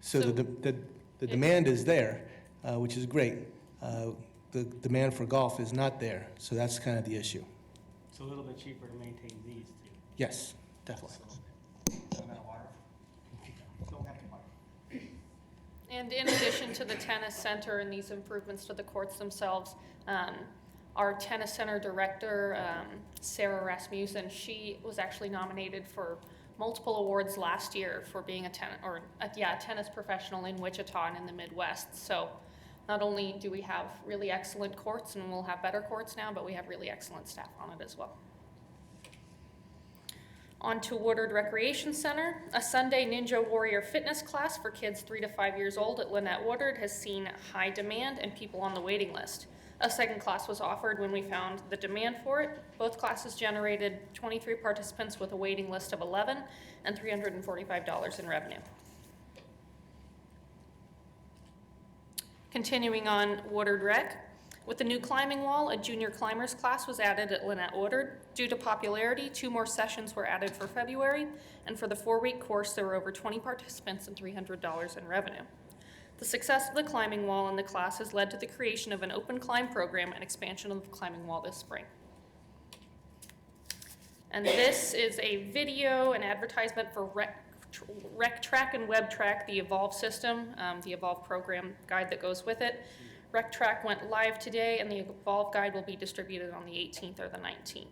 So the demand is there, which is great. The demand for golf is not there, so that's kind of the issue. It's a little bit cheaper to maintain these too. Yes, definitely. And in addition to the tennis center and these improvements to the courts themselves, our tennis center director, Sarah Rasmussen, she was actually nominated for multiple awards last year for being a tennis professional in Wichita and in the Midwest. So not only do we have really excellent courts, and we'll have better courts now, but we have really excellent staff on it as well. On to Woodard Recreation Center. A Sunday Ninja Warrior fitness class for kids 3 to 5 years old at Lynette Woodard has seen high demand and people on the waiting list. A second class was offered when we found the demand for it. Both classes generated 23 participants with a waiting list of 11 and $345 in revenue. Continuing on Woodard Rec. With the new climbing wall, a junior climbers class was added at Lynette Woodard. Due to popularity, 2 more sessions were added for February, and for the 4-week course, there were over 20 participants and $300 in revenue. The success of the climbing wall in the class has led to the creation of an open climb program and expansion of the climbing wall this spring. And this is a video and advertisement for Rec Track and Web Track, the Evolve system, the Evolve program guide that goes with it. Rec Track went live today, and the Evolve guide will be distributed on the 18th or the 19th.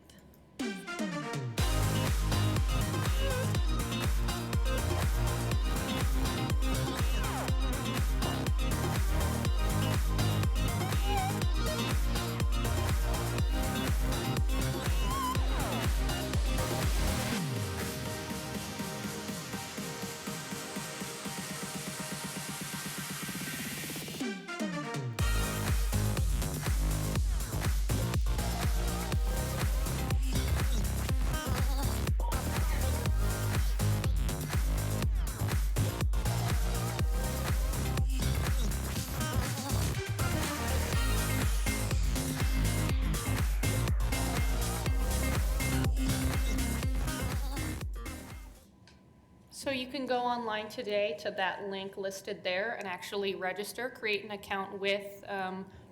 So you can go online today to that link listed there and actually register, create an account with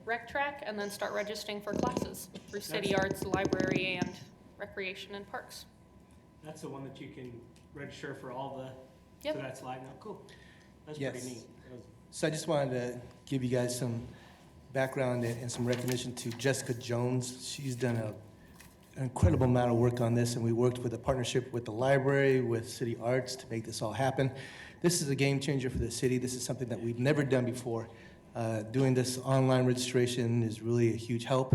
Rec Track, and then start registering for classes through City Arts, Library, and Recreation and Parks. That's the one that you can register for all the, Yep. so that's live now, cool. That's Yes. pretty neat. That was- So I just wanted to give you guys some background and some recognition to Jessica Jones. She's done an incredible amount of work on this, and we worked with a partnership with the library, with City Arts to make this all happen. This is a game changer for the city. This is something that we've never done before. Doing this online registration is really a huge help.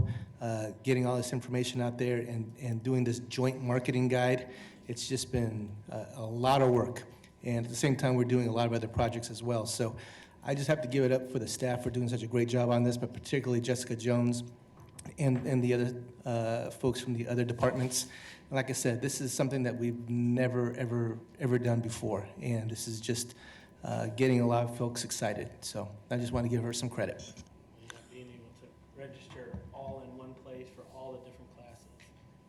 Getting all this information out there and doing this joint marketing guide, it's just been a lot of work. And at the same time, we're doing a lot of other projects as well. So I just have to give it up for the staff for doing such a great job on this, but particularly Jessica Jones and the other folks from the other departments. And like I said, this is something that we've never, ever done before. And this is just getting a lot of folks excited. So I just want to give her some credit. Yeah, being able to register all in one place for all the different classes.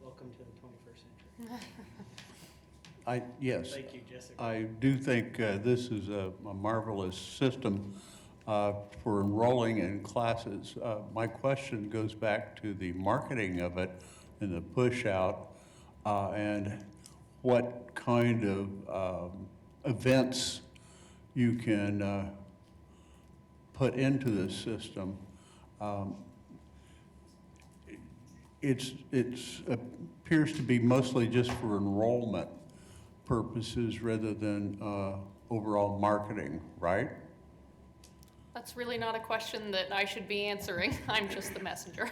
Welcome to the 21st century. Yes, Thank you, Jessica. I do think this is a marvelous system for enrolling in classes. My question goes back to the marketing of it and the push out, and what kind of events you can put into this system. It appears to be mostly just for enrollment purposes rather than overall marketing, right? That's really not a question that I should be answering. I'm just the messenger.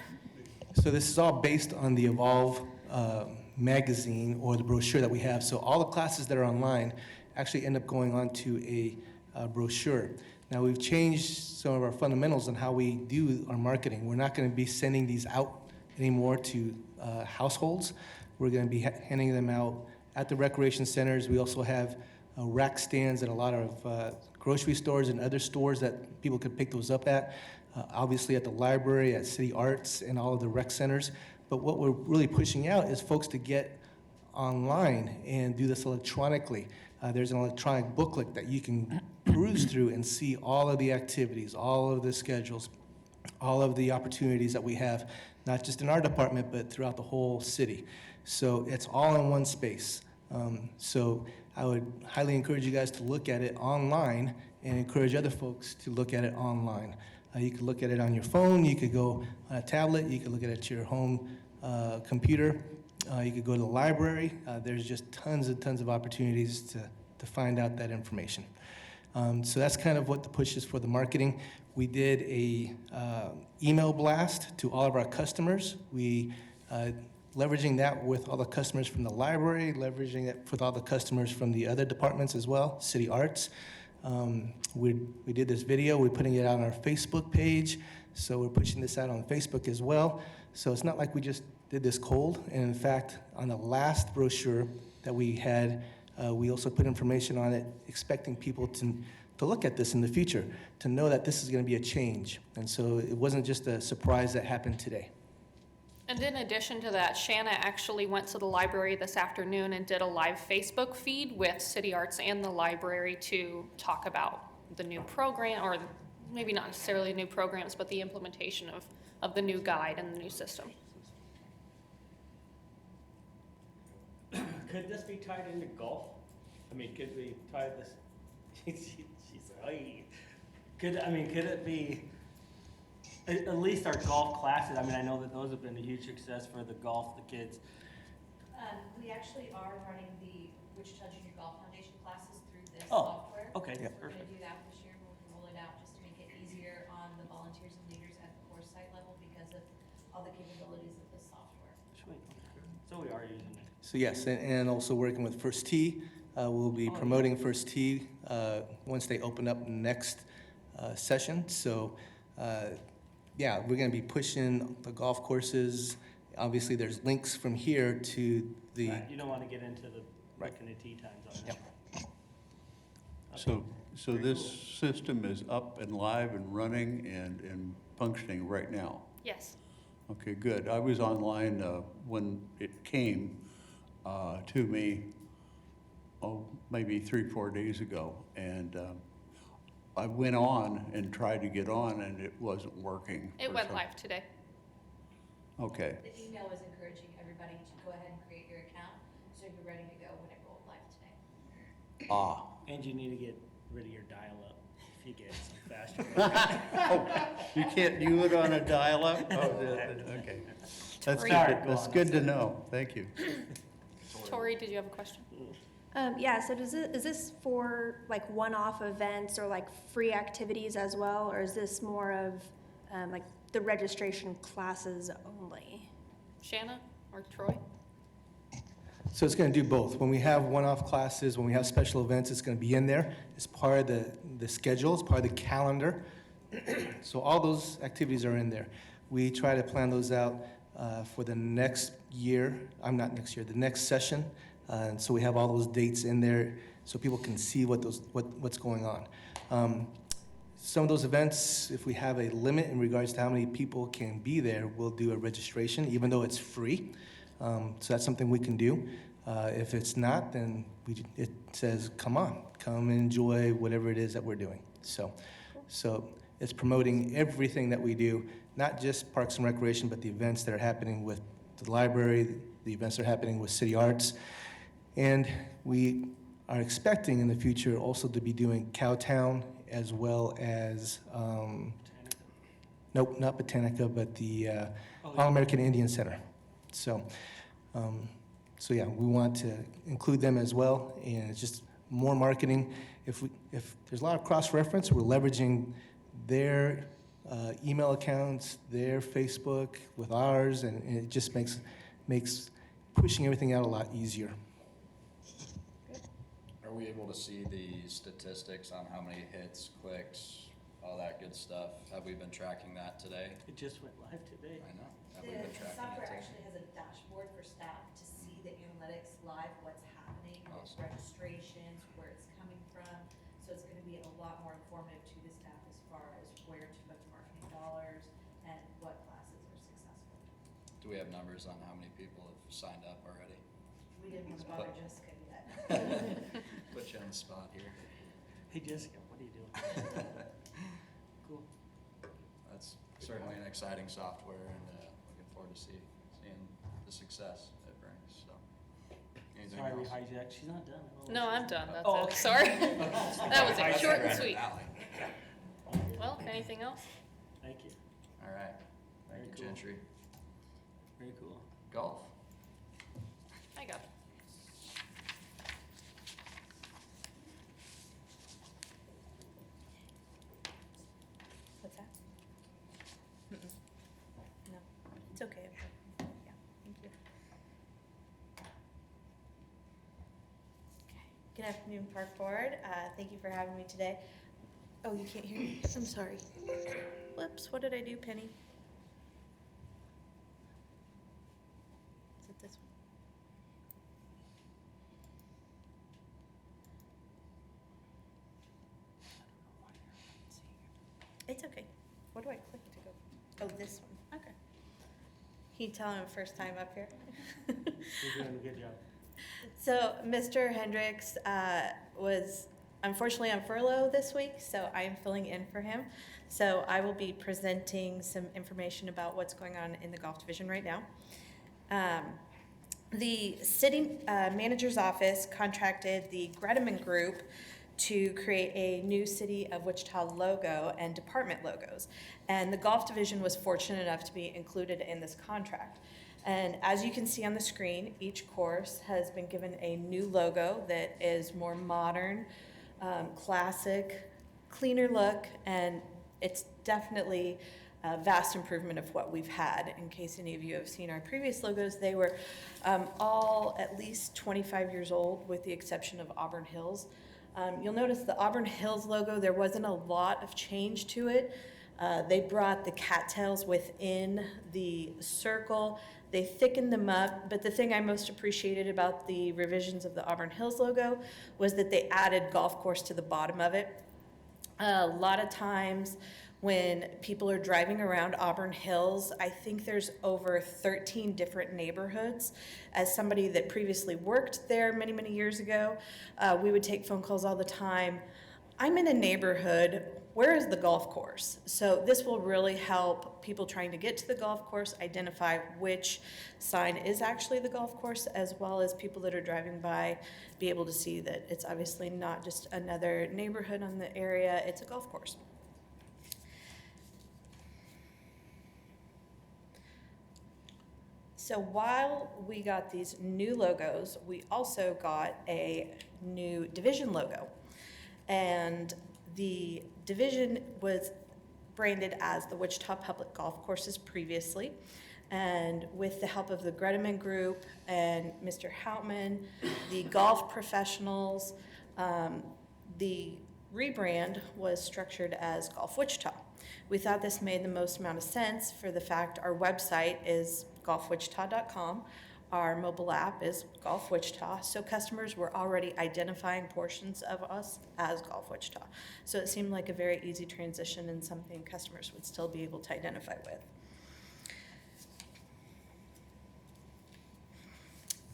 So this is all based on the Evolve magazine or the brochure that we have. So all the classes that are online actually end up going onto a brochure. Now, we've changed some of our fundamentals on how we do our marketing. We're not going to be sending these out anymore to households. We're going to be handing them out at the recreation centers. We also have rack stands at a lot of grocery stores and other stores that people could pick those up at. Obviously at the library, at City Arts, and all of the rec centers. But what we're really pushing out is folks to get online and do this electronically. There's an electronic booklet that you can peruse through and see all of the activities, all of the schedules, all of the opportunities that we have, not just in our department, but throughout the whole city. So it's all in one space. So I would highly encourage you guys to look at it online and encourage other folks to look at it online. You could look at it on your phone, you could go on a tablet, you could look at it to your home computer, you could go to the library. There's just tons and tons of opportunities to find out that information. So that's kind of what the push is for the marketing. We did a email blast to all of our customers. We leveraging that with all the customers from the library, leveraging it with all the customers from the other departments as well, City Arts. We did this video, we're putting it out on our Facebook page, so we're pushing this out on Facebook as well. So it's not like we just did this cold, and in fact, on the last brochure that we had, we also put information on it, expecting people to look at this in the future, to know that this is gonna be a change. And so it wasn't just a surprise that happened today. And in addition to that, Shanna actually went to the library this afternoon and did a live Facebook feed with City Arts and the library to talk about the new program, or maybe not necessarily new programs, but the implementation of the new guide and the new system. Could this be tied into golf? I mean, could we tie this? She's right. Could it be at least our golf classes? I mean, I know that those have been a huge success for the golf, the kids. We actually are running the Wichita Junior Golf Foundation classes through this Oh, software. okay, Yep. We're perfect. gonna do that this year, we'll roll it out just to make it easier on the volunteers and leaders at the course site level because of all the capabilities of this software. Sweet. So we are using it. So yes, and also working with First Tee. We'll be promoting First Tee once they open up next session. So yeah, we're gonna be pushing the golf courses. Obviously, there's links from here to the, Right, you don't want to get into the Right. looking at tee times on that. So Very this cool. system is up and live and running and functioning right now? Yes. Okay, good. I was online when it came to me, maybe 3-4 days ago, and I went on and tried to get on, and it wasn't working. It for went some- live today. Okay, The email was encouraging everybody to go ahead and create your account, so you're ready to go when it rolled live today. And you need to get rid of your dial-up if you get some faster. you can't do it on a dial-up? Okay. That's Tori. good, Sorry, go that's on. good to know. Thank you. Tori, did you have a question? Yeah, so is this for like one-off events or like free activities as well, or is this more of like the registration classes only? Shanna or Troy? so it's gonna do both. When we have one-off classes, when we have special events, it's gonna be in there. It's part of the schedule, it's part of the calendar. So all those activities are in there. We try to plan those out for the next year, the next session. And so we have all those dates in there so people can see what's going on. Some of those events, if we have a limit in regards to how many people can be there, we'll do a registration, even though it's free. So that's something we can do. If it's not, then it says, come on, come enjoy whatever it is that we're doing. So it's promoting everything that we do, not just Parks and Recreation, but the events that are happening with the library, the events that are happening with City Arts. And we are expecting in the future also to be doing Cowtown as well as, nope, not Botanica, but the All-American Indian Center. So yeah, we want to include them as well, and it's just more marketing. If there's a lot of cross-reference, we're leveraging their email accounts, their Facebook with ours, and it just makes pushing everything out a lot easier. Are we able to see the statistics on how many hits, clicks, all that good stuff? Have we been tracking that today? It just went live today. I know. Have we been The tracking software it today? actually has a dashboard for staff to see the analytics live, what's happening, with Awesome. registrations, where it's coming from. So it's gonna be a lot more informative to the staff as far as where to put marketing dollars and what classes are successful. Do we have numbers on how many people have signed up already? We didn't want to bother Jessica yet. Put you on the spot here. Hey Jessica, what are you doing? Cool. That's certainly an exciting software, and looking forward to seeing the success it brings, so. Anything Sorry we else? hijacked, she's not done. Oh, No, I'm she's- done, that's Oh, it, okay. sorry. That was Okay. it, short and Right sweet. alley. Well, anything else? Thank you, All right, Very thank you, cool. Gentry. very cool. Golf. I got it. What's that? No, it's okay. Yeah, thank you. Good afternoon, Park Board. Thank you for having me today. Oh, you can't hear me? I'm sorry. Whoops, what did I do, Penny? Is it this one? It's okay. What do I click to go? Oh, this one. Okay. Can you tell I'm first time up here? You're doing a good job. So, Mr. Hendricks was unfortunately on furlough this week, so I am filling in for him. So, I will be presenting some information about what's going on in the golf division right now. The city manager's office contracted the Gredeman Group to create a new City of Wichita logo and department logos. And the golf division was fortunate enough to be included in this contract. And as you can see on the screen, each course has been given a new logo that is more modern, classic, cleaner look, and it's definitely a vast improvement of what we've had. In case any of you have seen our previous logos, they were all at least 25 years old, with the exception of Auburn Hills. You'll notice the Auburn Hills logo, there wasn't a lot of change to it. They brought the cattails within the circle. They thickened them up, but the thing I most appreciated about the revisions of the Auburn Hills logo was that they added golf course to the bottom of it. A lot of times when people are driving around Auburn Hills, I think there's over 13 different neighborhoods. As somebody that previously worked there many, many years ago, we would take phone calls all the time. I'm in a neighborhood, where is the golf course? So this will really help people trying to get to the golf course identify which sign is actually the golf course, as well as people that are driving by be able to see that it's obviously not just another neighborhood on the area, it's a golf course. So while we got these new logos, we also got a new division logo. And the division was branded as the Wichita Public Golf Courses previously. And with the help of the Gredeman Group and Mr. Houtman, the golf professionals, the rebrand was structured as Golf Wichita. We thought this made the most amount of sense for the fact our website is golfwichita.com. Our mobile app is Golf Wichita, so customers were already identifying portions of us as Golf Wichita. So it seemed like a very easy transition and something customers would still be able to identify with.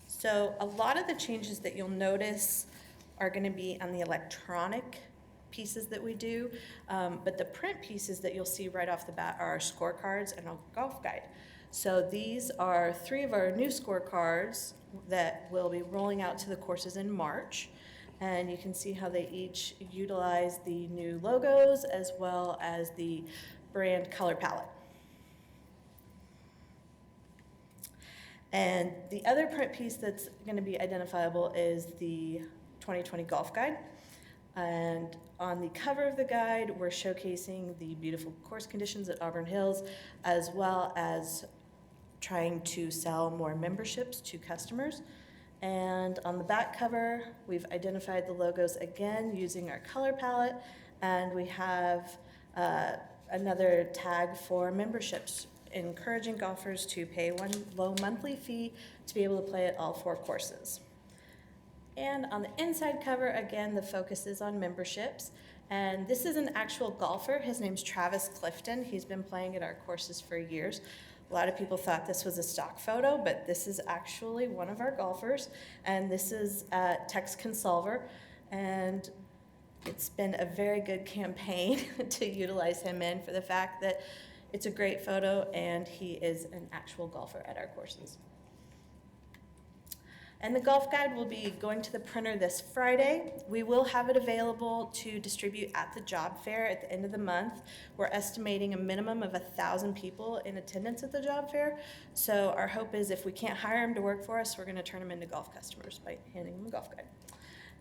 So a lot of the changes that you'll notice are going to be on the electronic pieces that we do, but the print pieces that you'll see right off the bat are our scorecards and our golf guide. So these are 3 of our new scorecards that will be rolling out to the courses in March. And you can see how they each utilize the new logos as well as the brand color palette. And the other print piece that's going to be identifiable is the 2020 Golf Guide. And on the cover of the guide, we're showcasing the beautiful course conditions at Auburn Hills, as well as trying to sell more memberships to customers. And on the back cover, we've identified the logos again using our color palette, and we have another tag for memberships, encouraging golfers to pay one low monthly fee to be able to play at all 4 courses. And on the inside cover, again, the focus is on memberships. And this is an actual golfer. His name's Travis Clifton. He's been playing at our courses for years. A lot of people thought this was a stock photo, but this is actually one of our golfers. And this is Tex Consolver. And it's been a very good campaign to utilize him in for the fact that it's a great photo and he is an actual golfer at our courses. And the golf guide will be going to the printer this Friday. We will have it available to distribute at the job fair at the end of the month. We're estimating a minimum of 1,000 people in attendance at the job fair. So our hope is if we can't hire them to work for us, we're gonna turn them into golf customers by handing them a golf guide.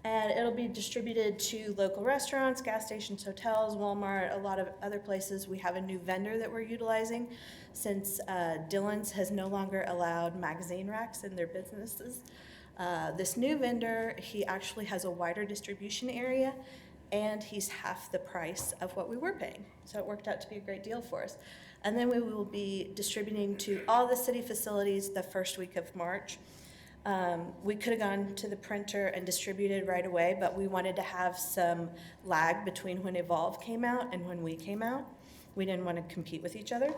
And it'll be distributed to local restaurants, gas stations, hotels, Walmart, a lot of other places. We have a new vendor that we're utilizing since Dillon's has no longer allowed magazine racks in their businesses. This new vendor, he actually has a wider distribution area and he's half the price of what we were paying. So it worked out to be a great deal for us. And then we will be distributing to all the city facilities the first week of March. We could have gone to the printer and distributed right away, but we wanted to have some lag between when Evolve came out and when we came out. We didn't want to compete with each other.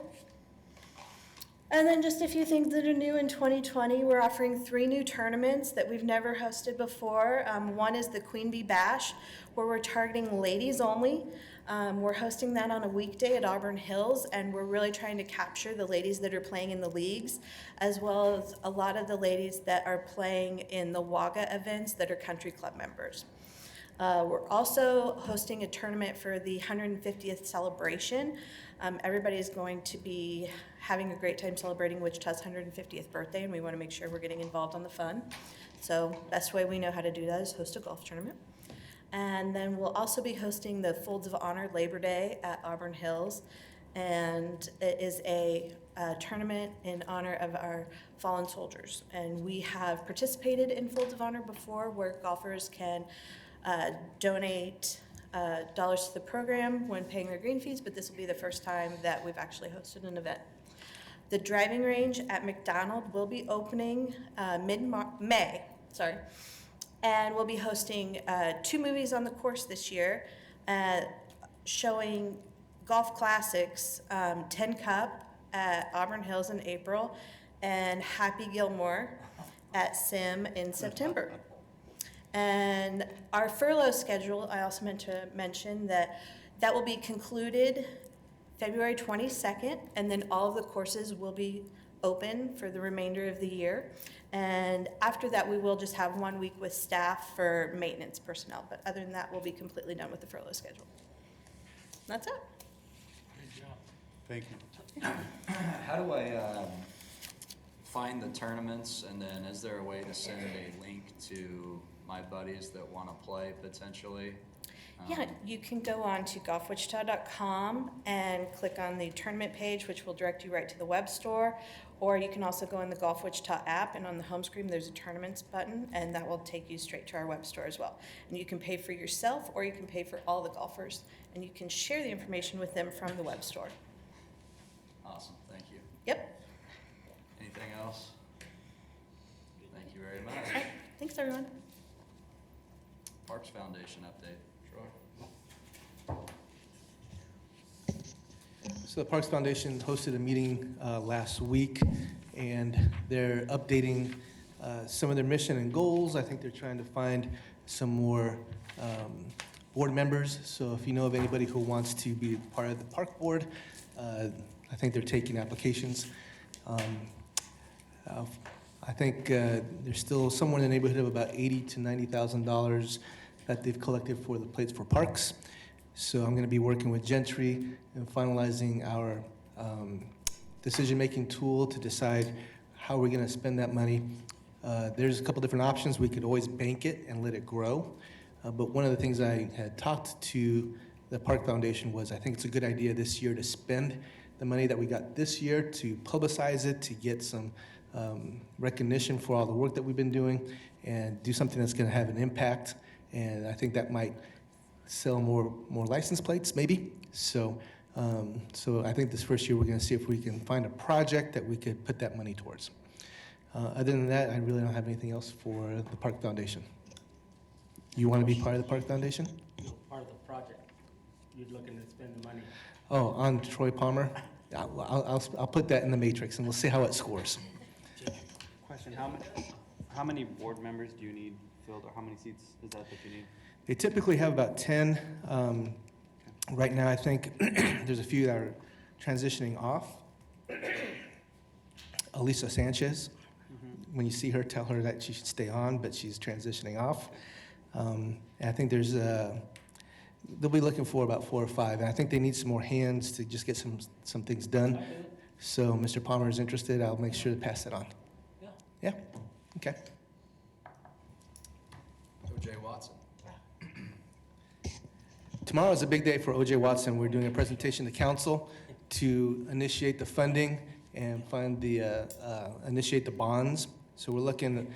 And then just a few things that are new in 2020. We're offering 3 new tournaments that we've never hosted before. One is the Queen Bee Bash, where we're targeting ladies only. We're hosting that on a weekday at Auburn Hills, and we're really trying to capture the ladies that are playing in the leagues, as well as a lot of the ladies that are playing in the WAGA events that are country club members. We're also hosting a tournament for the 150th celebration. Everybody is going to be having a great time celebrating Wichita's 150th birthday, and we want to make sure we're getting involved on the fun. So best way we know how to do that is host a golf tournament. And then we'll also be hosting the Folds of Honor Labor Day at Auburn Hills. And it is a tournament in honor of our fallen soldiers. And we have participated in Folds of Honor before, where golfers can donate dollars to the program when paying their green fees, but this will be the first time that we've actually hosted an event. The driving range at McDonald will be opening mid-May, and we'll be hosting 2 movies on the course this year, showing golf classics, 10 Cup at Auburn Hills in April, and Happy Gilmore at Sim in September. And our furlough schedule, I also meant to mention that will be concluded February 22nd, and then all of the courses will be open for the remainder of the year. And after that, we will just have 1 week with staff for maintenance personnel. But other than that, we'll be completely done with the furlough schedule. That's it. Thank you. How do I find the tournaments, and then is there a way to send a link to my buddies that want to play potentially? Yeah, you can go on to golfwichita.com and click on the tournament page, which will direct you right to the web store. Or you can also go in the Golf Wichita app, and on the home screen there's a tournaments button, and that will take you straight to our web store as well. And you can pay for yourself, or you can pay for all the golfers, and you can share the information with them from the web store. Awesome, thank you. Yep. Anything else? Thank you very much. All right. Thanks, everyone. Parks Foundation update. Troy? So the Parks Foundation hosted a meeting last week, and they're updating some of their mission and goals. I think they're trying to find some more board members. So if you know of anybody who wants to be part of the park board, I think they're taking applications. I think there's still somewhere in the neighborhood of about $80,000 to $90,000 that they've collected for the Plates for Parks. So I'm going to be working with Gentry and finalizing our decision-making tool to decide how we're going to spend that money. There's a couple different options. We could always bank it and let it grow. But one of the things I had talked to the Park Foundation was I think it's a good idea this year to spend the money that we got this year to publicize it, to get some recognition for all the work that we've been doing and do something that's going to have an impact. And I think that might sell more license plates, maybe. So I think this first year we're going to see if we can find a project that we could put that money towards. Other than that, I really don't have anything else for the Park Foundation. You want to be part of the Park Foundation? Part of the project, you're looking to spend the money. Oh, on Troy Palmer? I'll put that in the matrix and we'll see how it scores. Question, how many board members do you need filled, or how many seats is that you need? They typically have about 10. Right now, I think there's a few that are transitioning off. Elisa Sanchez, when you see her, tell her that she should stay on, but she's transitioning off. And I think they'll be looking for about 4 or 5, and I think they need some more hands to just get some things done. So Mr. Palmer is interested, I'll make sure to pass that on. Yeah. Yeah, okay. O.J. Watson. Tomorrow is a big day for O.J. Watson. We're doing a presentation to council to initiate the funding and initiate the bonds. So we're looking,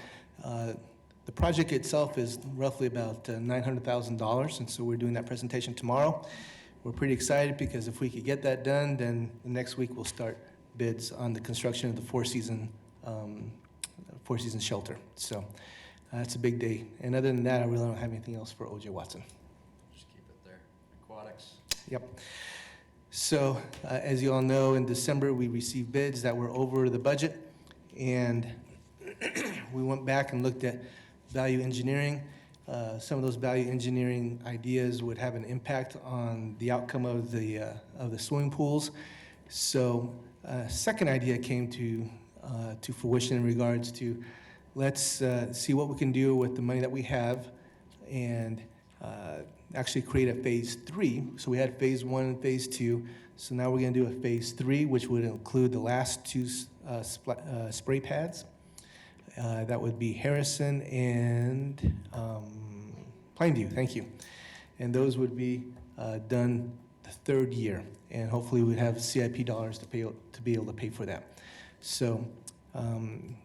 the project itself is roughly about $900,000, and so we're doing that presentation tomorrow. We're pretty excited because if we could get that done, then the next week we'll start bids on the construction of the Four Seasons shelter. So that's a big day. And other than that, I really don't have anything else for O.J. Watson. Just keep it there. Aquatics. Yep. So, as you all know, in December, we received bids that were over the budget, and we went back and looked at value engineering. Some of those value engineering ideas would have an impact on the outcome of the swimming pools. So, second idea came to fruition in regards to let's see what we can do with the money that we have and actually create a phase 3. So we had phase 1 and phase 2. So now we're going to do a phase 3, which would include the last 2 spray pads. That would be Harrison and Plainview. Thank you. And those would be done the 3rd year. And hopefully we'd have CIP dollars to be able to pay for that. So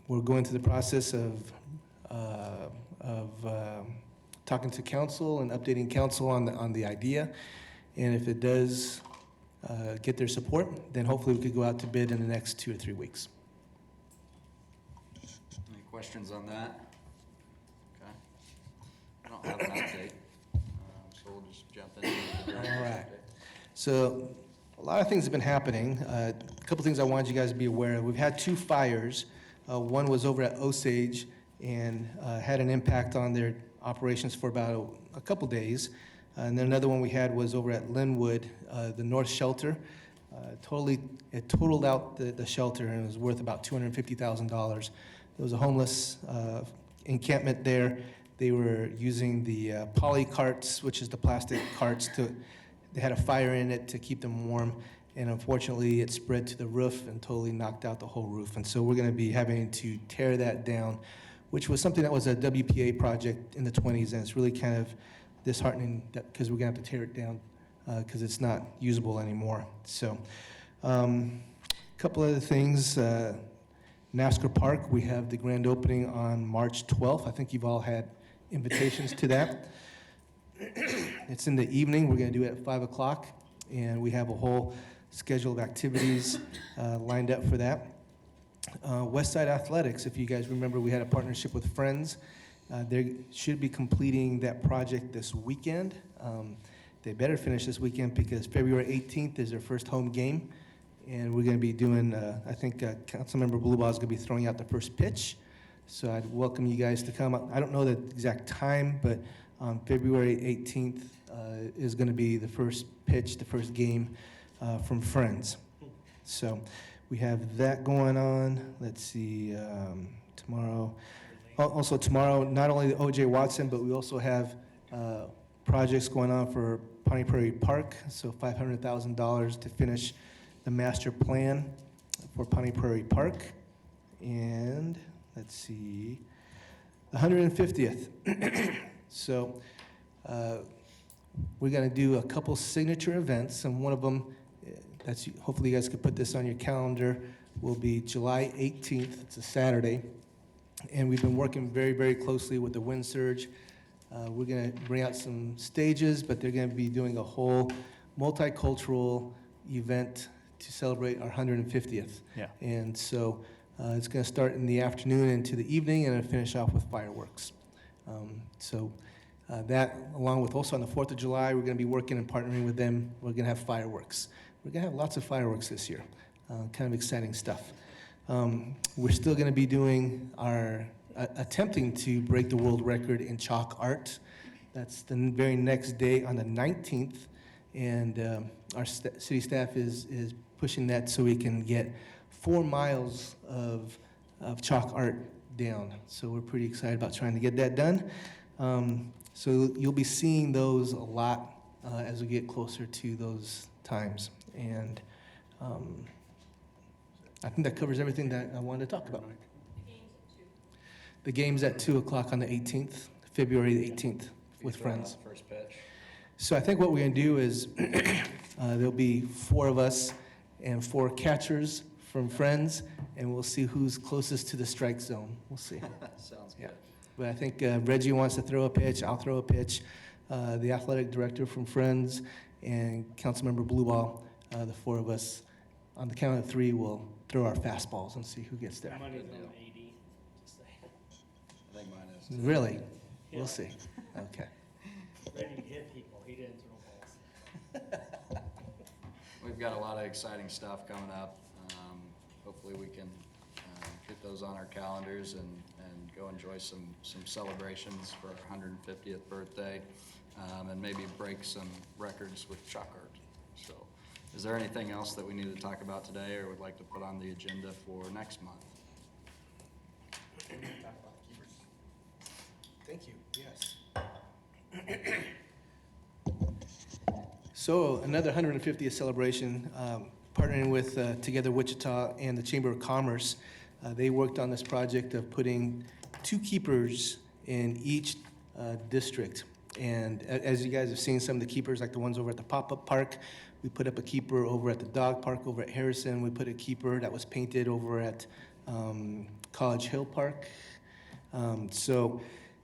we're going through the process of talking to council and updating council on the idea. And if it does get their support, then hopefully we could go out to bid in the next 2 or 3 weeks. Any questions on that? Okay. I don't have an update, so we'll just jump into the director's All right. update. So a lot of things have been happening. A couple things I wanted you guys to be aware of. We've had 2 fires. One was over at Osage and had an impact on their operations for about a couple days. And then another one we had was over at Linwood, the North Shelter. It totaled out the shelter, and it was worth about $250,000. There was a homeless encampment there. They were using the poly carts, which is the plastic carts, they had a fire in it to keep them warm. And unfortunately, it spread to the roof and totally knocked out the whole roof. And so we're going to be having to tear that down, which was something that was a WPA project in the 20s, and it's really kind of disheartening because we're going to have to tear it down because it's not usable anymore. So a couple other things. NASCAR Park, we have the grand opening on March 12th. I think you've all had invitations to that. It's in the evening. We're going to do it at 5 o'clock, and we have a whole schedule of activities lined up for that. Westside Athletics, if you guys remember, we had a partnership with Friends. They should be completing that project this weekend. They better finish this weekend because February 18th is their first home game. And we're going to be doing, I think Councilmember Blubaugh is going to be throwing out the first pitch. So I'd welcome you guys to come. I don't know the exact time, but on February 18th is going to be the first pitch, the first game from Friends. So we have that going on. Let's see, tomorrow. Also tomorrow, not only the O.J. Watson, but we also have projects going on for Pawnee Prairie Park. So $500,000 to finish the master plan for Pawnee Prairie Park. And let's see, the 150th. So we're going to do a couple signature events, and one of them, hopefully you guys could put this on your calendar. will be July 18th. It's a Saturday. And we've been working very, very closely with the Wind Surge. We're going to bring out some stages, but they're going to be doing a whole multicultural event to celebrate our 150th. Yeah. And so it's going to start in the afternoon into the evening and then finish off with fireworks. That, along with also on the 4th of July, we're going to be working and partnering with them. We're going to have fireworks. We're going to have lots of fireworks this year. Kind of exciting stuff. We're still going to be doing attempting to break the world record in chalk art. That's the very next day on the 19th. And our city staff is pushing that so we can get 4 miles of chalk art down. So we're pretty excited about trying to get that done. So you'll be seeing those a lot as we get closer to those times. And I think that covers everything that I wanted to talk about. The game's at 2 o'clock on the 18th, February the 18th, with friends. First pitch. So I think what we're going to do is there'll be 4 of us and 4 catchers from Friends, and we'll see who's closest to the strike zone. We'll see. Sounds Yeah. good. But I think Reggie wants to throw a pitch. I'll throw a pitch. The athletic director from Friends and Councilmember Blueball, the 4 of us, on the count of 3, will throw our fastballs and see who gets there. My money's Good on deal. 80, just saying. I think mine is. Really? Yeah. We'll see. Okay. Reggie hit people, he didn't throw balls. We've got a lot of exciting stuff coming up. Hopefully we can get those on our calendars and go enjoy some celebrations for our 150th birthday, and maybe break some records with chalk art. So is there anything else that we need to talk about today or would like to put on the agenda for next month? Thank you. Yes. So another 150th celebration, partnering with Together Wichita and the Chamber of Commerce. They worked on this project of putting 2 keepers in each district. And as you guys have seen, some of the keepers, like the ones over at the pop-up park, we put up a keeper over at the dog park over at Harrison. We put a keeper that was painted over at College Hill Park. So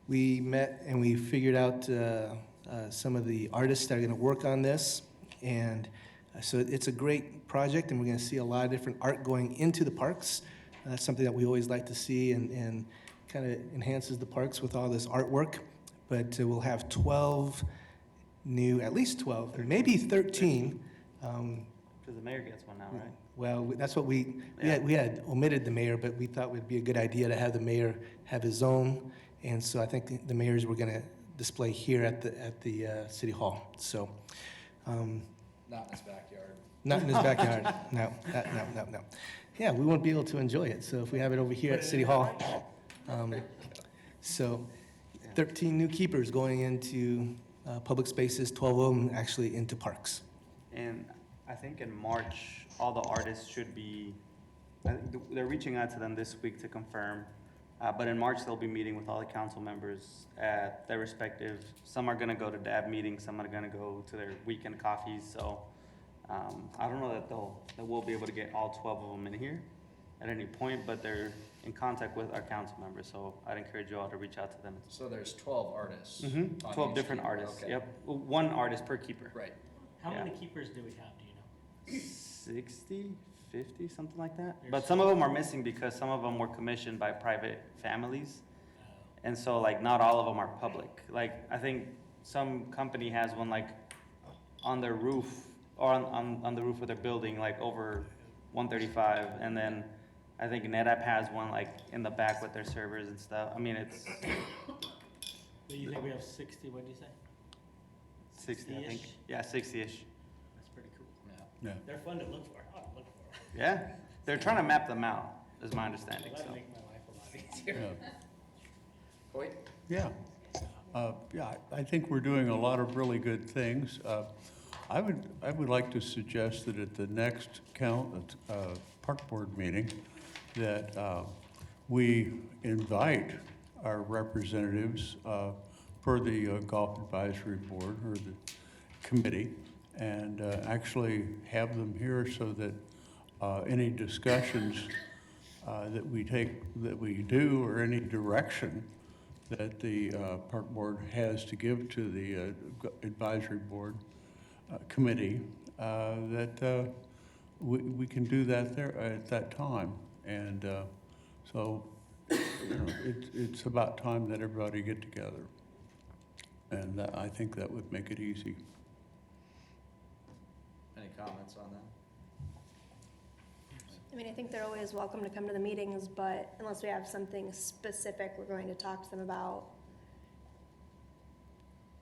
we met and we figured out some of the artists that are going to work on this. And so it's a great project, and we're going to see a lot of different art going into the parks. That's something that we always like to see, and kind of enhances the parks with all this artwork. But we'll have 12 new, at least 12, or maybe 13. Because the mayor gets one now, right? Well, that's what we had omitted the mayor, but we thought it would be a good idea to have the mayor have his own. And so I think the mayors were going to display here at the city hall. So, Not in his backyard. not in his backyard. No. Yeah, we won't be able to enjoy it. So if we have it over here at city hall. So 13 new keepers going into public spaces, 12 of them actually into parks. And I think in March, all the artists should be, they're reaching out to them this week to confirm. But in March, they'll be meeting with all the council members at their respective, some are gonna go to DAB meetings, some are gonna go to their weekend coffees, so I don't know that we'll be able to get all 12 of them in here at any point, but they're in contact with our council members, so I'd encourage you all to reach out to them. So there's 12 artists. on 12 each different keeper. artists, Okay. yep, 1 artist per keeper. Right. How Yeah. many keepers do we have, do you know? 60, 50, something like that. But some of them are missing because some of them were commissioned by private families. And so like not all of them are public. Like I think some company has one like on their roof or on the roof of their building, like over 135. And then I think NetApp has one like in the back with their servers and stuff. I mean, it's Do you think we have 60, what'd you say? 60, I think. 60-ish? Yeah, 60-ish. That's pretty cool. Yeah. Yeah. They're fun to look for, I look for them. Yeah, they're trying to map them out, is my understanding, so. That'd make my life a lot easier. Yeah. Hoyt? Yeah. Yeah, I think we're doing a lot of really good things. I would like to suggest that at the next park board meeting, that we invite our representatives per the Golf Advisory Board or the committee, and actually have them here so that any discussions that we take, that we do, or any direction that the park board has to give to the advisory board committee, that we can do that there at that time. And so, you know, it's about time that everybody get together. And I think that would make it easy. Any comments on that? I mean, I think they're always welcome to come to the meetings, but unless we have something specific we're going to talk to them about,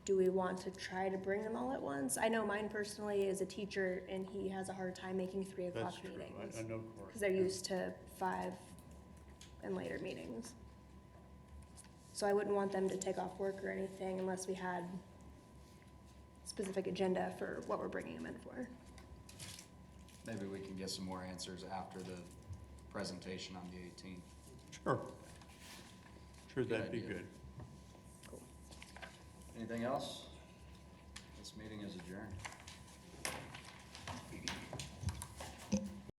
do we want to try to bring them all at once? I know mine personally is a teacher, and he has a hard time making 3 o'clock That's true. meetings. I know Corey. Because they're used to 5 and later meetings. So I wouldn't want them to take off work or anything unless we had specific agenda for what we're bringing them in for. Maybe we can get some more answers after the presentation on the 18th. Sure. Sure, Good that'd be idea. good. Anything else? This meeting is adjourned.